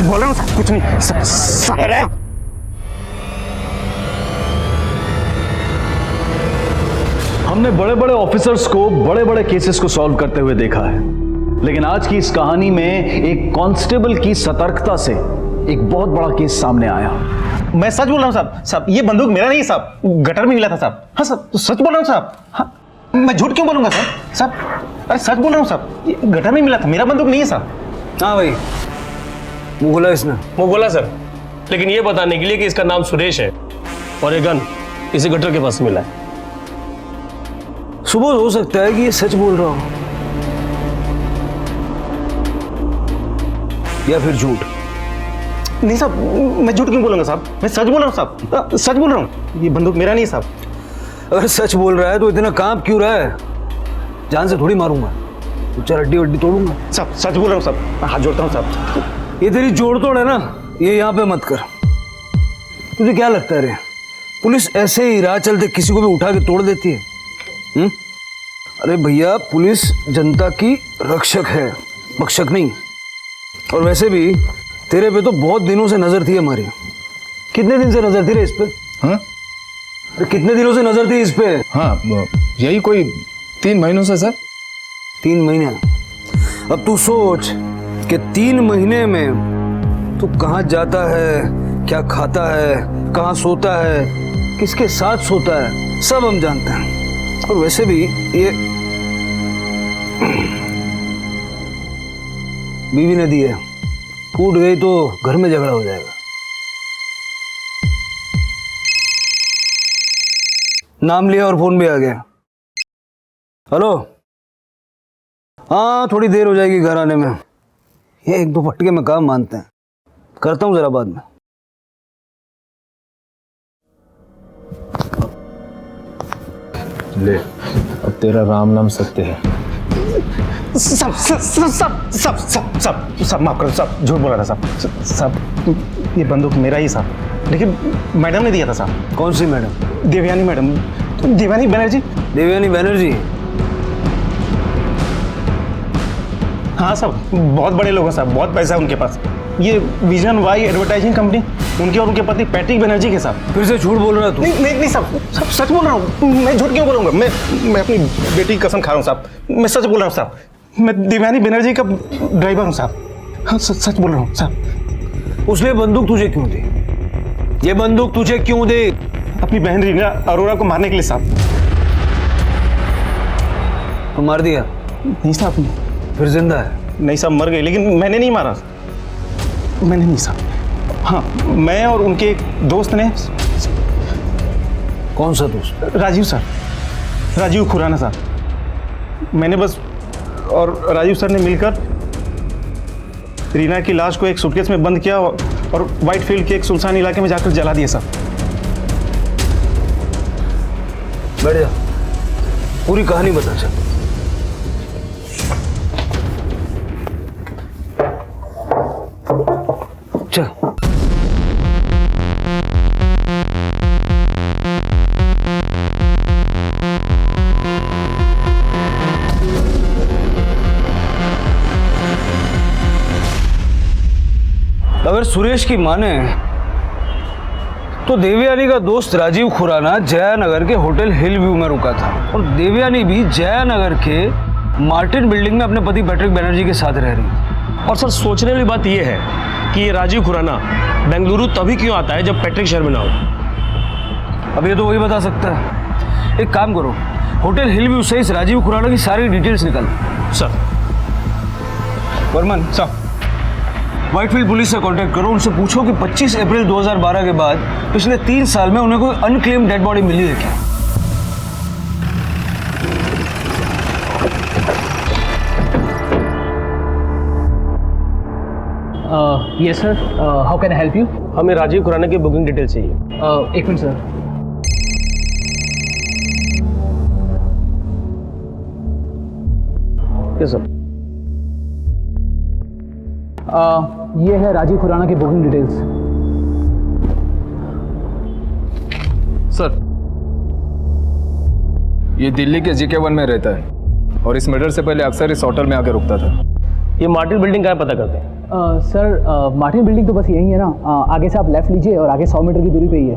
Speaker 17: बोल रहा हूँ सर, कुछ नहीं।
Speaker 1: हमने बड़े बड़े ऑफिसर्स को बड़े बड़े केसेस को सॉल्व करते हुए देखा है, लेकिन आज की इस कहानी में एक कांस्टेबल की सतर्कता से एक बहुत बड़ा केस सामने आया।
Speaker 17: मैं सच बोल रहा हूँ साहब। साहब ये बंदूक मेरा नहीं है साहब, गटर में मिला था साहब। हाँ साहब, तो सच बोल रहा हूँ साहब। हाँ, मैं झूठ क्यों बोलूंगा साहब? साहब अरे सच बोल रहा हूँ साहब, ये गटर में मिला था, मेरा बंदूक नहीं है साहब।
Speaker 21: हाँ भाई, वो बोला इसने।
Speaker 11: वो बोला सर, लेकिन ये बताने के लिए कि इसका नाम सुरेश है और ये गन इसी गटर के पास मिला है।
Speaker 21: सुबह हो सकता है कि ये सच बोल रहा हो या फिर झूठ।
Speaker 17: नहीं साहब, मैं झूठ क्यों बोलूंगा साहब? मैं सच बोल रहा हूँ साहब, सच बोल रहा हूँ। ये बंदूक मेरा नहीं है साहब।
Speaker 21: अगर सच बोल रहा है तो इतना कांप क्यों रहा है? जान से थोड़ी मारूंगा, चल हड्डी वड्डी तोड़ूंगा।
Speaker 17: साहब सच बोल रहा हूँ साहब, हाथ जोड़ता हूँ साहब।
Speaker 21: ये तेरी जोड़ तोड़ है ना, ये यहाँ पे मत कर। तुझे क्या लगता है रे, पुलिस ऐसे ही राह चलते किसी को भी उठा के तोड़ देती है? अरे भैया, पुलिस जनता की रक्षक है, भक्षक नहीं। और वैसे भी तेरे पे तो बहुत दिनों से नजर थी हमारी। कितने दिन से नजर थी रे इस पे?
Speaker 18: हाँ?
Speaker 21: अरे कितने दिनों से नजर थी इस पे?
Speaker 18: हाँ, यही कोई 3 महीनों से सर।
Speaker 21: 3 महीने? अब तू सोच कि 3 महीने में तू कहाँ जाता है, क्या खाता है, कहाँ सोता है, किसके साथ सोता है, सब हम जानते हैं। और वैसे भी ये बीवी ने दी है, टूट गई तो घर में झगड़ा हो जाएगा। नाम लिया और फोन भी आ गया। हेलो, हाँ थोड़ी देर हो जाएगी घर आने में। ये 1-2 फटके में काम मानते हैं, करता हूँ जरा बाद में।
Speaker 18: ले, अब तेरा राम नाम सत्य है।
Speaker 17: सब सब सब सब सब सब सब सब माफ करो, सब झूठ बोला था साहब। सब ये बंदूक मेरा ही साहब, लेकिन मैडम ने दिया था साहब।
Speaker 21: कौन सी मैडम?
Speaker 17: देवयानी मैडम, देवयानी बनर्जी।
Speaker 21: देवयानी बनर्जी?
Speaker 17: हाँ साहब, बहुत बड़े लोग हैं साहब, बहुत पैसा है उनके पास। ये विजन वाई एडवर्टाइजिंग कंपनी, उनके और उनके पति पैट्रिक बनर्जी के साथ।
Speaker 21: फिर से झूठ बोल रहा है तू?
Speaker 17: नहीं साहब, सच बोल रहा हूँ। मैं झूठ क्यों बोलूँगा? मैं अपनी बेटी की कसम खा रहा हूँ साहब, मैं सच बोल रहा हूँ साहब। मैं देवयानी बनर्जी का ड्राइवर हूँ साहब। हाँ सच बोल रहा हूँ साहब।
Speaker 21: उसने बंदूक तुझे क्यों दी? ये बंदूक तुझे क्यों दी?
Speaker 17: अपनी बहन रीना अरोड़ा को मारने के लिए साहब।
Speaker 21: तो मार दिया?
Speaker 17: नहीं साहब।
Speaker 21: फिर जिंदा है?
Speaker 17: नहीं साहब, मर गई, लेकिन मैंने नहीं मारा। मैंने नहीं साहब। हाँ, मैं और उनके एक दोस्त ने।
Speaker 21: कौन सा दोस्त?
Speaker 17: राजीव सर, राजीव खुराना साहब। मैंने बस और राजीव सर ने मिलकर रीना की लाश को एक सूटकेस में बंद किया और व्हाइट फील्ड के एक सुनसान इलाके में जाकर जला दिया साहब।
Speaker 21: बैठ जा, पूरी कहानी बता चल। चल। अगर सुरेश की माने तो देवयानी का दोस्त राजीव खुराना जयानगर के होटल हिल व्यू में रुका था और देवयानी भी जयानगर के मार्टिन बिल्डिंग में अपने पति पैट्रिक बनर्जी के साथ रह रही थी।
Speaker 11: और सर सोचने वाली बात यह है कि ये राजीव खुराना बेंगलुरु तभी क्यों आता है जब पैट्रिक शहर में ना हो।
Speaker 21: अब ये तो वही बता सकता है। एक काम करो, होटल हिल व्यू से इस राजीव खुराना की सारी डिटेल्स निकाल।
Speaker 11: Sir.
Speaker 21: Varman sir, Whitefield police से कांटेक्ट करो, उनसे पूछो कि 25 अप्रैल 2012 के बाद पिछले 3 साल में उन्हें कोई अनक्लेम्ड डेड बॉडी मिली है क्या?
Speaker 6: Yes sir, how can I help you?
Speaker 11: हमें राजीव खुराना की बुकिंग डिटेल चाहिए।
Speaker 6: 1 मिनट सर।
Speaker 11: Yes sir.
Speaker 6: ये है राजीव खुराना की बुकिंग डिटेल्स।
Speaker 15: सर, ये दिल्ली के GK1 में रहता है और इस मर्डर से पहले अक्सर इस होटल में आकर रुकता था।
Speaker 11: ये मार्टिन बिल्डिंग कहाँ पता करते हैं?
Speaker 6: सर, मार्टिन बिल्डिंग तो बस यही है ना, आगे से आप लेफ्ट लीजिए और आगे 100 मीटर की दूरी पे ही है।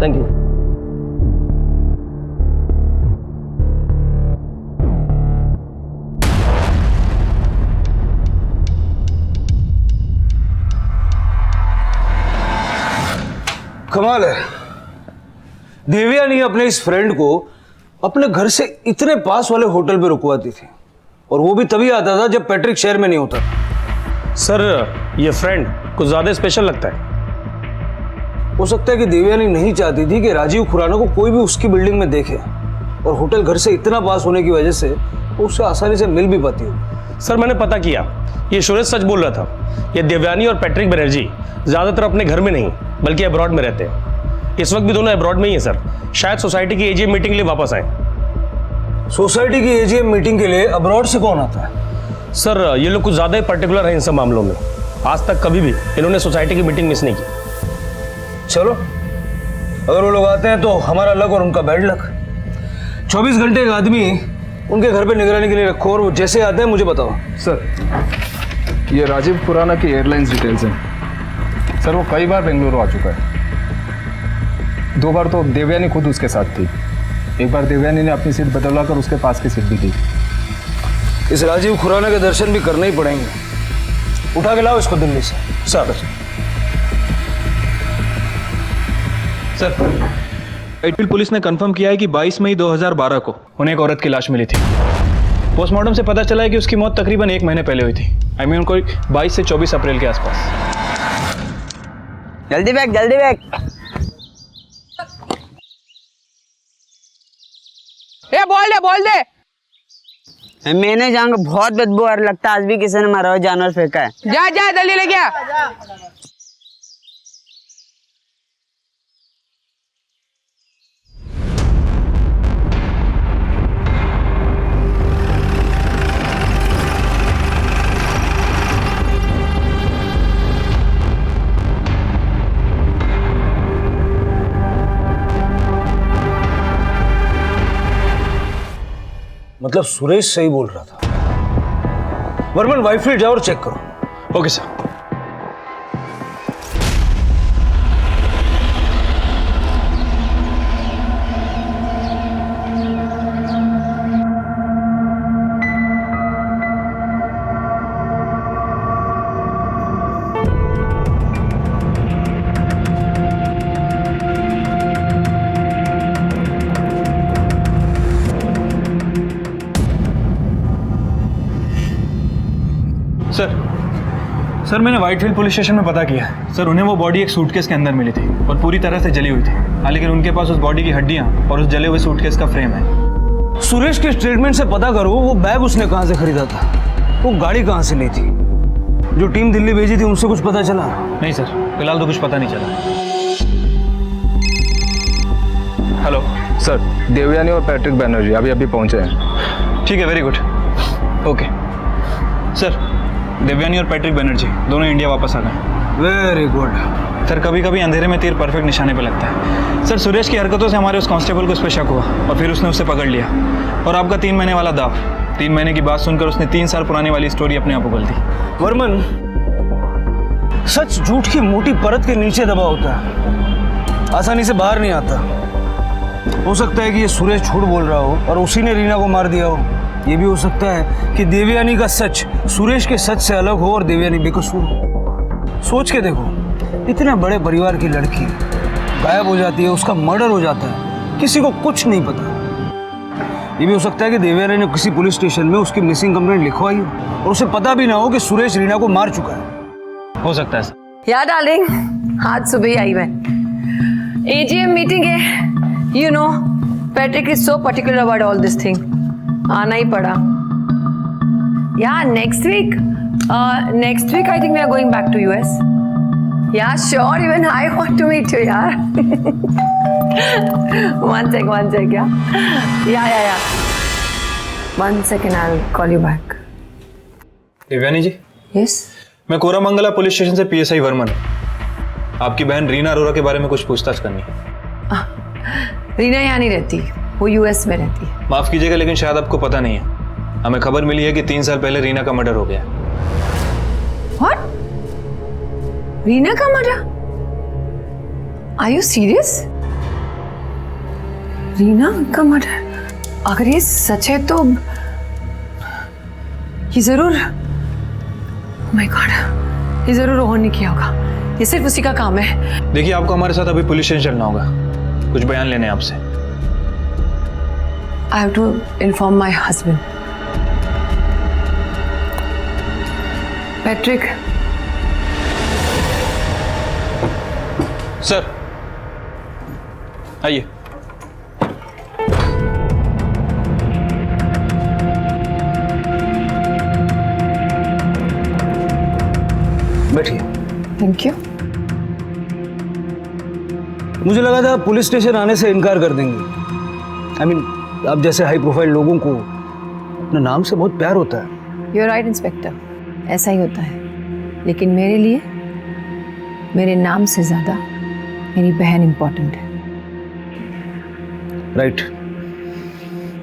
Speaker 11: Thank you.
Speaker 21: कमाल है, देवयानी अपने इस फ्रेंड को अपने घर से इतने पास वाले होटल पे रुकवाती थी और वो भी तभी आता था जब पैट्रिक शहर में नहीं होता।
Speaker 11: सर, ये फ्रेंड कुछ ज्यादा स्पेशल लगता है।
Speaker 21: हो सकता है कि देवयानी नहीं चाहती थी कि राजीव खुराना को कोई भी उसकी बिल्डिंग में देखे और होटल घर से इतना पास होने की वजह से वो उससे आसानी से मिल भी पाती हो।
Speaker 11: सर, मैंने पता किया, ये सुरेश सच बोल रहा था। ये देवयानी और पैट्रिक बनर्जी ज्यादातर अपने घर में नहीं बल्कि अब्रॉड में रहते हैं। इस वक्त भी दोनों अब्रॉड में ही हैं सर। शायद सोसाइटी की AGM मीटिंग के लिए वापस आए।
Speaker 21: सोसाइटी की AGM मीटिंग के लिए अब्रॉड से कौन आता है?
Speaker 11: सर, ये लोग कुछ ज्यादा ही पर्टिकुलर हैं इन सब मामलों में। आज तक कभी भी इन्होंने सोसाइटी की मीटिंग मिस नहीं की।
Speaker 21: चलो, अगर वो लोग आते हैं तो हमारा लक और उनका बैड लक। 24 घंटे का आदमी उनके घर पे निगरानी के लिए रखो और वो जैसे आते हैं मुझे बताओ।
Speaker 15: सर, ये राजीव खुराना की एयरलाइंस डिटेल्स हैं। सर, वो कई बार बेंगलुरु आ चुका है। 2 बार तो देवयानी खुद उसके साथ थी। एक बार देवयानी ने अपनी सीट बदलवा कर उसके पास की सीट भी दी।
Speaker 21: इस राजीव खुराना के दर्शन भी करने ही पड़ेंगे। उठा के लाओ इसको दिल्ली से।
Speaker 11: सर।
Speaker 18: सर, व्हाइटफील्ड पुलिस ने कंफर्म किया है कि 22 मई 2012 को
Speaker 17: उन्हें एक औरत की लाश मिली थी। पोस्टमार्टम से पता चला है कि उसकी मौत तकरीबन 1 महीने पहले हुई थी। आई मीन कोई 22 से 24 अप्रैल के आसपास।
Speaker 19: जल्दी बैग, जल्दी बैग।
Speaker 3: बोल दे। मैंने जाऊंगा, बहुत बदबू आ लगता है, आज भी किसी ने मारा हुआ जानवर फेंका है। जा जा जल्दी लेके आ।
Speaker 21: मतलब सुरेश सही बोल रहा था। वर्मन वाइफाई जाओ और चेक करो।
Speaker 18: Okay sir. सर मैंने व्हाइटफील्ड पुलिस स्टेशन में पता किया। सर उन्हें वो बॉडी एक सूटकेस के अंदर मिली थी और पूरी तरह से जली हुई थी। हाँ, लेकिन उनके पास उस बॉडी की हड्डियां और उस जले हुए सूटकेस का फ्रेम है।
Speaker 21: सुरेश के स्टेटमेंट से पता करो वो बैग उसने कहां से खरीदा था, वो गाड़ी कहां से ली थी, जो टीम दिल्ली भेजी थी उनसे कुछ पता चला?
Speaker 18: नहीं सर, फिलहाल तो कुछ पता नहीं चला।
Speaker 15: हेलो सर, देवयानी और पैट्रिक बैनर्जी अभी अभी पहुंचे हैं।
Speaker 18: ठीक है, very good. Okay sir, Devyani और पैट्रिक बैनर्जी दोनों इंडिया वापस आ गए।
Speaker 21: Very good.
Speaker 18: सर कभी कभी अंधेरे में तीर परफेक्ट निशाने पे लगता है। सर सुरेश की हरकतों से हमारे उस कांस्टेबल को उस पर शक हुआ और फिर उसने उसे पकड़ लिया। और आपका 3 महीने वाला दाव, 3 महीने की बात सुनकर उसने 3 साल पुरानी वाली स्टोरी अपने आप उगल दी।
Speaker 21: वर्मन, सच झूठ की मोटी परत के नीचे दबा होता है, आसानी से बाहर नहीं आता। हो सकता है कि ये सुरेश झूठ बोल रहा हो और उसी ने रीना को मार दिया हो। ये भी हो सकता है कि देवयानी का सच सुरेश के सच से अलग हो और देवयानी बेकसूर हो। सोच के देखो, इतने बड़े परिवार की लड़की गायब हो जाती है, उसका मर्डर हो जाता है, किसी को कुछ नहीं पता। ये भी हो सकता है कि देवयानी ने किसी पुलिस स्टेशन में उसकी मिसिंग कंप्लेंट लिखवाई हो और उसे पता भी ना हो कि सुरेश रीना को मार चुका है।
Speaker 18: हो सकता है सर।
Speaker 2: यार डार्लिंग, आज सुबह ही आई मैं। एजीएम मीटिंग है, you know Patrick is so particular about all this thing, आना ही पड़ा। यार next week I think we are going back to US. यार sure, even I want to meet you यार। one sec या 1 second, I'll call you back.
Speaker 18: Devyani ji.
Speaker 2: Yes.
Speaker 18: मैं Koramangala police station से PSI Varman. आपकी बहन रीना अरोरा के बारे में कुछ पूछताछ करनी है।
Speaker 2: रीना यहाँ नहीं रहती, वो यूएस में रहती है।
Speaker 18: माफ कीजिएगा लेकिन शायद आपको पता नहीं है, हमें खबर मिली है कि 3 साल पहले रीना का मर्डर हो गया।
Speaker 2: What? रीना का murder? Are you serious? Reena का मर्डर? अगर ये सच है तो ये जरूर, माय गॉड, ये जरूर रोहन ने किया होगा। ये सिर्फ उसी का काम है।
Speaker 18: देखिए आपको हमारे साथ अभी पुलिस स्टेशन चलना होगा, कुछ बयान लेने हैं आपसे।
Speaker 2: I have to inform my husband. Patrick.
Speaker 18: Sir आइए।
Speaker 21: बैठिए।
Speaker 2: Thank you.
Speaker 21: मुझे लगा था पुलिस स्टेशन आने से इनकार कर देंगे। आई मीन आप जैसे हाई प्रोफाइल लोगों को अपने नाम से बहुत प्यार होता है।
Speaker 2: You're right, इंस्पेक्टर, ऐसा ही होता है। लेकिन मेरे लिए मेरे नाम से ज्यादा मेरी बहन इंपॉर्टेंट है।
Speaker 21: राइट।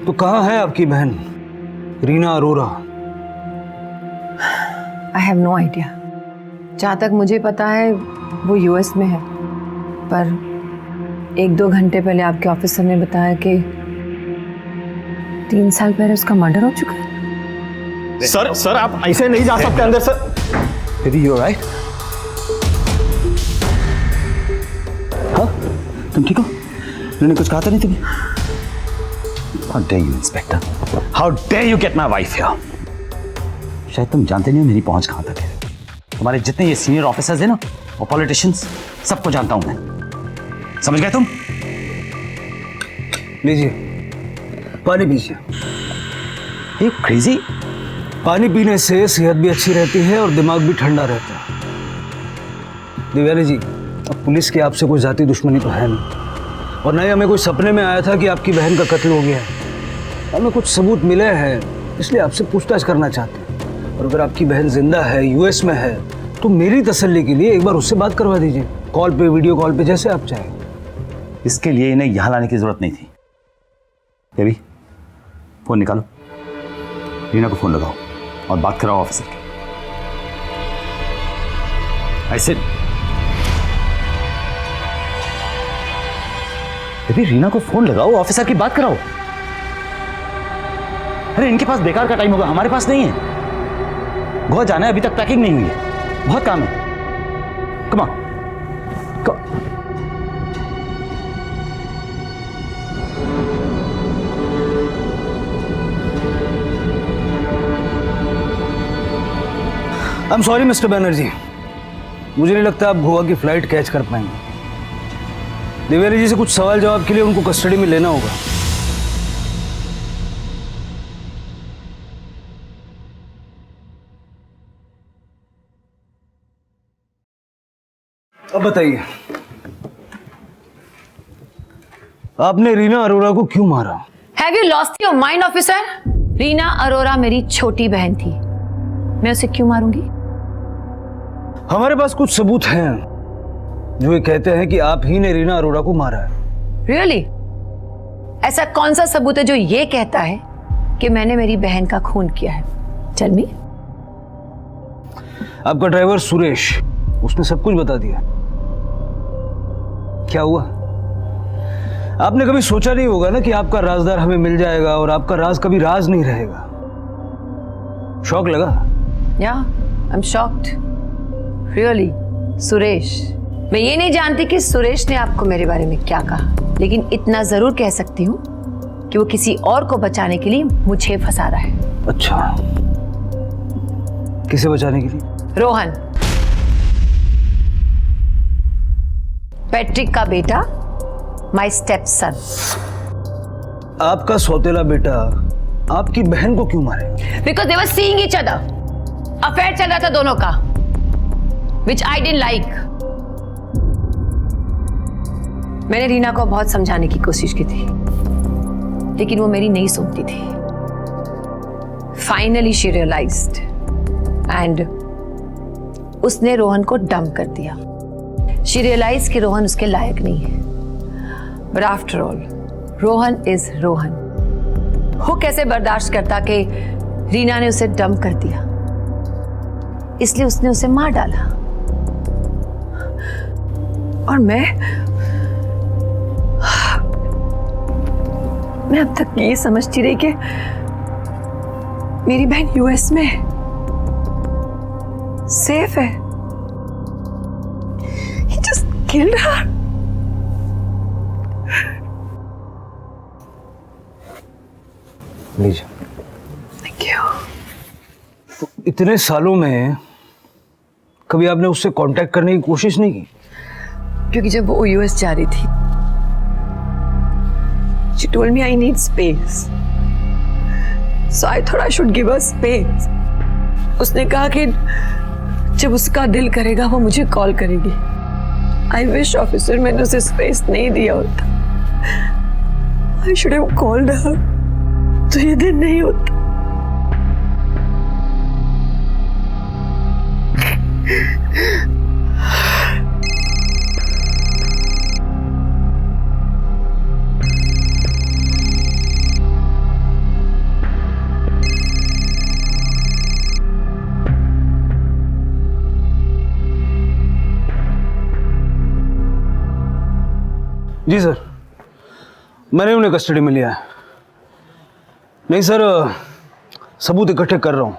Speaker 21: तो कहाँ है आपकी बहन Reena Arora?
Speaker 2: I have no idea. जहाँ तक मुझे पता है वो यूएस में है, पर 1-2 घंटे पहले आपके ऑफिसर ने बताया कि 3 साल पहले उसका मर्डर हो चुका है।
Speaker 17: सर आप ऐसे नहीं जा सकते अंदर सर।
Speaker 21: यदि यू राइट? हाँ, तुम ठीक हो? मैंने कुछ कहा था नहीं तुम्हें?
Speaker 1: How dare you, inspector?
Speaker 17: How dare you get my wife here?
Speaker 1: शायद तुम जानते नहीं हो मेरी पहुंच कहां तक है। तुम्हारे जितने ये सीनियर ऑफिसर्स हैं ना, और पॉलिटिशियंस, सबको जानता हूं मैं। समझ गए तुम?
Speaker 21: लीजिए, पानी पीजिए।
Speaker 24: ये क्रेजी।
Speaker 21: पानी पीने से सेहत भी अच्छी रहती है और दिमाग भी ठंडा रहता है। देवयानी जी, अब पुलिस की आपसे कोई जाती दुश्मनी तो है नहीं, और न ही हमें कोई सपने में आया था कि आपकी बहन का कत्ल हो गया है। हमें कुछ सबूत मिले हैं, इसलिए आपसे पूछताछ करना चाहते हैं। और अगर आपकी बहन जिंदा है, यूएस में है, तो मेरी तसल्ली के लिए एक बार उससे बात करवा दीजिए, कॉल पे, वीडियो कॉल पे, जैसे आप चाहें।
Speaker 24: इसके लिए इन्हें यहाँ लाने की जरूरत नहीं थी। देवी, फोन निकालो, रीना को फोन लगाओ और बात कराओ ऑफिसर की। ऐसे देवी, रीना को फोन लगाओ, ऑफिसर की बात कराओ। अरे इनके पास बेकार का टाइम होगा, हमारे पास नहीं है। गोवा जाना है, अभी तक पैकिंग नहीं हुई है, बहुत काम है। Come on.
Speaker 21: I am sorry mister Banerjee, मुझे नहीं लगता आप गोवा की फ्लाइट कैच कर पाएंगे। देवयानी जी से कुछ सवाल जवाब के लिए उनको कस्टडी में लेना होगा। अब बताइए, आपने रीना अरोरा को क्यों मारा?
Speaker 2: Have you lost your mind, officer? Reena Arora मेरी छोटी बहन थी, मैं उसे क्यों मारूंगी?
Speaker 21: हमारे पास कुछ सबूत हैं जो ये कहते हैं कि आप ही ने रीना अरोरा को मारा है।
Speaker 2: Really? ऐसा कौन सा सबूत है जो ये कहता है कि मैंने मेरी बहन का खून किया है? Tell me.
Speaker 21: आपका ड्राइवर सुरेश, उसने सब कुछ बता दिया। क्या हुआ? आपने कभी सोचा नहीं होगा ना कि आपका राजदार हमें मिल जाएगा और आपका राज कभी राज नहीं रहेगा। शौक लगा?
Speaker 2: Yeah, I'm shocked. Really, Suresh. मैं ये नहीं जानती कि सुरेश ने आपको मेरे बारे में क्या कहा, लेकिन इतना जरूर कह सकती हूँ कि वो किसी और को बचाने के लिए मुझे फंसा रहा है।
Speaker 21: अच्छा, किसे बचाने के लिए?
Speaker 2: रोहन, पैट्रिक का बेटा, माय स्टेप सन।
Speaker 21: आपका सौतेला बेटा आपकी बहन को क्यों मारे?
Speaker 2: Because they were seeing each other. Affair चल रहा था दोनों का, which I didn't like. मैंने रीना को बहुत समझाने की कोशिश की थी, लेकिन वो मेरी नहीं सुनती थी। Finally she realized and उसने रोहन को डंप कर दिया। She realized कि रोहन उसके लायक नहीं है। But after all, Rohan is Rohan. वो कैसे बर्दाश्त करता कि रीना ने उसे डंप कर दिया, इसलिए उसने उसे मार डाला। और मैं अब तक ये समझती रही कि मेरी बहन यूएस में सेफ है। He just killed her.
Speaker 21: लीजिए।
Speaker 2: Thank you.
Speaker 21: तो इतने सालों में कभी आपने उससे कांटेक्ट करने की कोशिश नहीं की?
Speaker 2: क्योंकि जब वो यूएस जा रही थी, she told me I need space. So I thought I should give her space. उसने कहा कि जब उसका दिल करेगा वो मुझे कॉल करेगी। I wish ऑफिसर मैंने उसे स्पेस नहीं दिया होता। I should have called her. तो ये दिन नहीं होता।
Speaker 21: जी सर, मैंने उन्हें कस्टडी में लिया है। नहीं सर, सबूत इकट्ठे कर रहा हूं।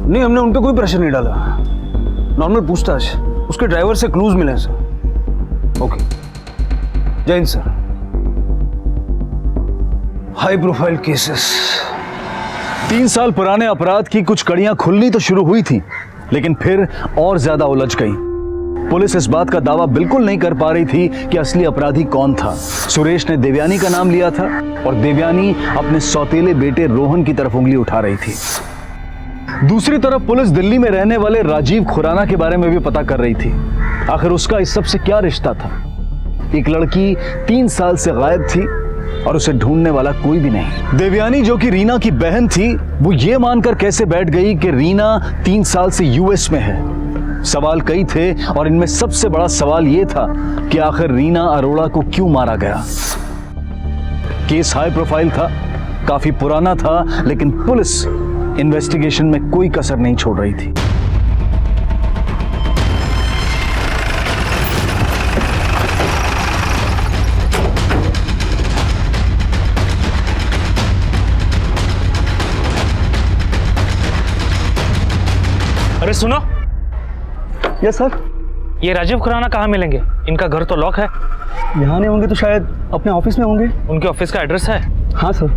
Speaker 21: नहीं, हमने उन पे कोई प्रेशर नहीं डाला, नॉर्मल पूछताछ। उसके ड्राइवर से क्लूज मिले सर। ओके, जय Hind sir. High profile cases.
Speaker 1: 3 साल पुराने अपराध की कुछ कड़ियां खुलनी तो शुरू हुई थी, लेकिन फिर और ज्यादा उलझ गई। पुलिस इस बात का दावा बिल्कुल नहीं कर पा रही थी कि असली अपराधी कौन था। सुरेश ने देवयानी का नाम लिया था और देवयानी अपने सौतेले बेटे रोहन की तरफ उंगली उठा रही थी। दूसरी तरफ पुलिस दिल्ली में रहने वाले राजीव खुराना के बारे में भी पता कर रही थी। आखिर उसका इस सब से क्या रिश्ता था? एक लड़की 3 साल से गायब थी और उसे ढूंढने वाला कोई भी नहीं। देवयानी जो कि रीना की बहन थी, वो ये मानकर कैसे बैठ गई कि रीना 3 साल से यूएस में है? सवाल कई थे और इनमें सबसे बड़ा सवाल यह था कि आखिर रीना अरोड़ा को क्यों मारा गया। केस हाई प्रोफाइल था, काफी पुराना था, लेकिन पुलिस इन्वेस्टिगेशन में कोई कसर नहीं छोड़ रही थी।
Speaker 10: अरे सुनो।
Speaker 21: Yes sir.
Speaker 10: ये राजीव खुराना कहाँ मिलेंगे? इनका घर तो लॉक है।
Speaker 21: यहाँ नहीं होंगे तो शायद अपने ऑफिस में होंगे।
Speaker 10: उनके ऑफिस का एड्रेस है?
Speaker 21: हाँ सर।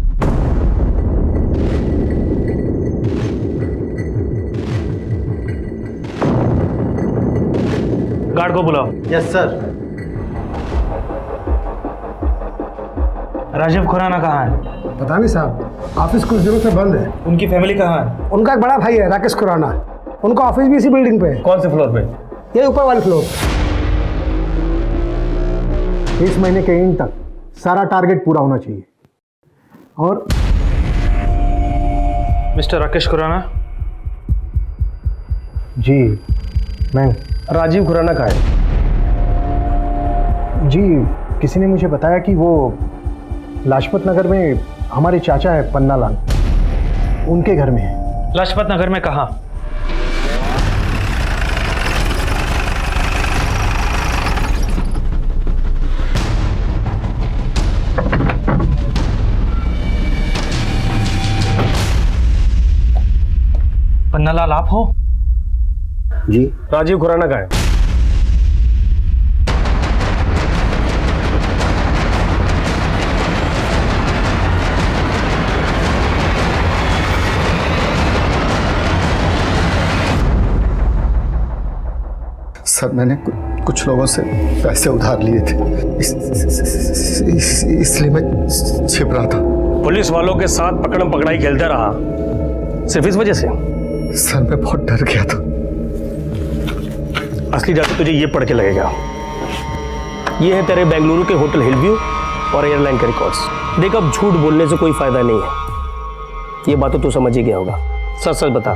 Speaker 10: गार्ड को बुलाओ।
Speaker 21: Yes sir.
Speaker 10: राजीव खुराना कहाँ है?
Speaker 16: पता नहीं साहब, ऑफिस कुछ दिनों से बंद है।
Speaker 10: उनकी फैमिली कहाँ है?
Speaker 16: उनका एक बड़ा भाई है राकेश खुराना, उनका ऑफिस भी इसी बिल्डिंग पे है।
Speaker 10: कौन से फ्लोर पे?
Speaker 16: ये ऊपर वाले फ्लोर। इस महीने के एंड तक सारा टारगेट पूरा होना चाहिए। और
Speaker 10: मिस्टर राकेश खुराना?
Speaker 16: जी मैं
Speaker 10: राजीव खुराना का है?
Speaker 16: जी किसी ने मुझे बताया कि वो लाजपत नगर में हमारे चाचा है पन्नालाल, उनके घर में है।
Speaker 10: लाजपत नगर में कहाँ? पन्नालाल आप हो?
Speaker 21: जी।
Speaker 10: राजीव खुराना का है?
Speaker 19: सर मैंने कुछ लोगों से पैसे उधार लिए थे, इसलिए मैं छिप रहा था।
Speaker 11: पुलिस वालों के साथ पकड़म पकड़ाई खेलता रहा सिर्फ इस वजह से?
Speaker 19: सर मैं बहुत डर गया था।
Speaker 11: असली जादू तुझे ये पढ़ के लगेगा। ये है तेरे बेंगलुरु के होटल हिलव्यू और एयरलाइन के रिकॉर्ड्स। देख अब झूठ बोलने से कोई फायदा नहीं है, ये बात तो तू समझ ही गया होगा। सच सच बता,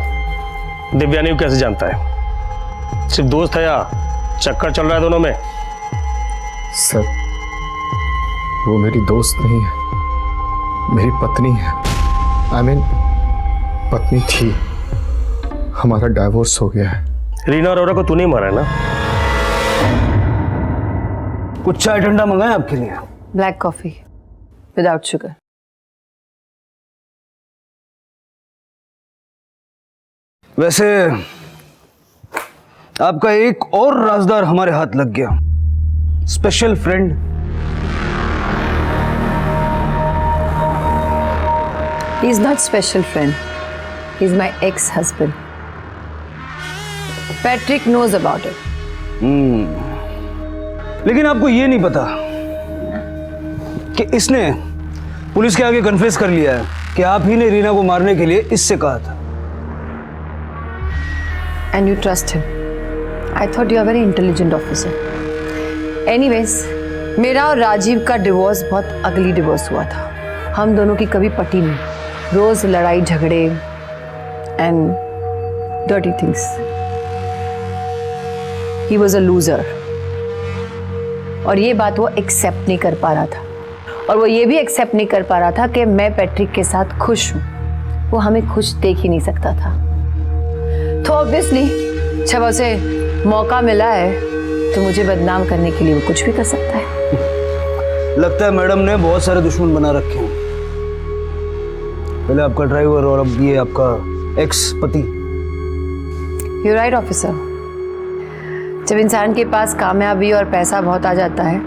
Speaker 11: दिव्यानी को कैसे जानता है? सिर्फ दोस्त है या चक्कर चल रहा है दोनों में?
Speaker 19: सर वो मेरी दोस्त नहीं है, मेरी पत्नी है। आई मीन पत्नी थी, हमारा डाइवोर्स हो गया है।
Speaker 11: रीना अरोड़ा को तू नहीं मारा है ना?
Speaker 21: कुछ चाय ठंडा मंगाए आपके लिए?
Speaker 2: Black coffee without sugar.
Speaker 21: वैसे आपका एक और राजदार हमारे हाथ लग गया, special friend.
Speaker 2: He is not special friend. He is my ex-husband. Patrick knows about it.
Speaker 21: लेकिन आपको ये नहीं पता कि इसने पुलिस के आगे कन्फेस कर लिया है कि आप ही ने रीना को मारने के लिए इससे कहा था।
Speaker 2: And you trust him. I thought you are a very intelligent officer. Anyways, मेरा और राजीव का डिवोर्स बहुत अगली डिवोर्स हुआ था। हम दोनों की कभी पटी नहीं, रोज लड़ाई झगड़े and dirty things. He was a loser और ये बात वो एक्सेप्ट नहीं कर पा रहा था, और वो ये भी एक्सेप्ट नहीं कर पा रहा था कि मैं पैट्रिक के साथ खुश हूँ। वो हमें खुश देख ही नहीं सकता था। तो ऑब्वियसली जब उसे मौका मिला है तो मुझे बदनाम करने के लिए वो कुछ भी कर सकता है।
Speaker 21: लगता है मैडम ने बहुत सारे दुश्मन बना रखे हैं, पहले आपका ड्राइवर और अब ये आपका एक्स पति।
Speaker 2: यू राइट ऑफिसर, जब इंसान के पास कामयाबी और पैसा बहुत आ जाता है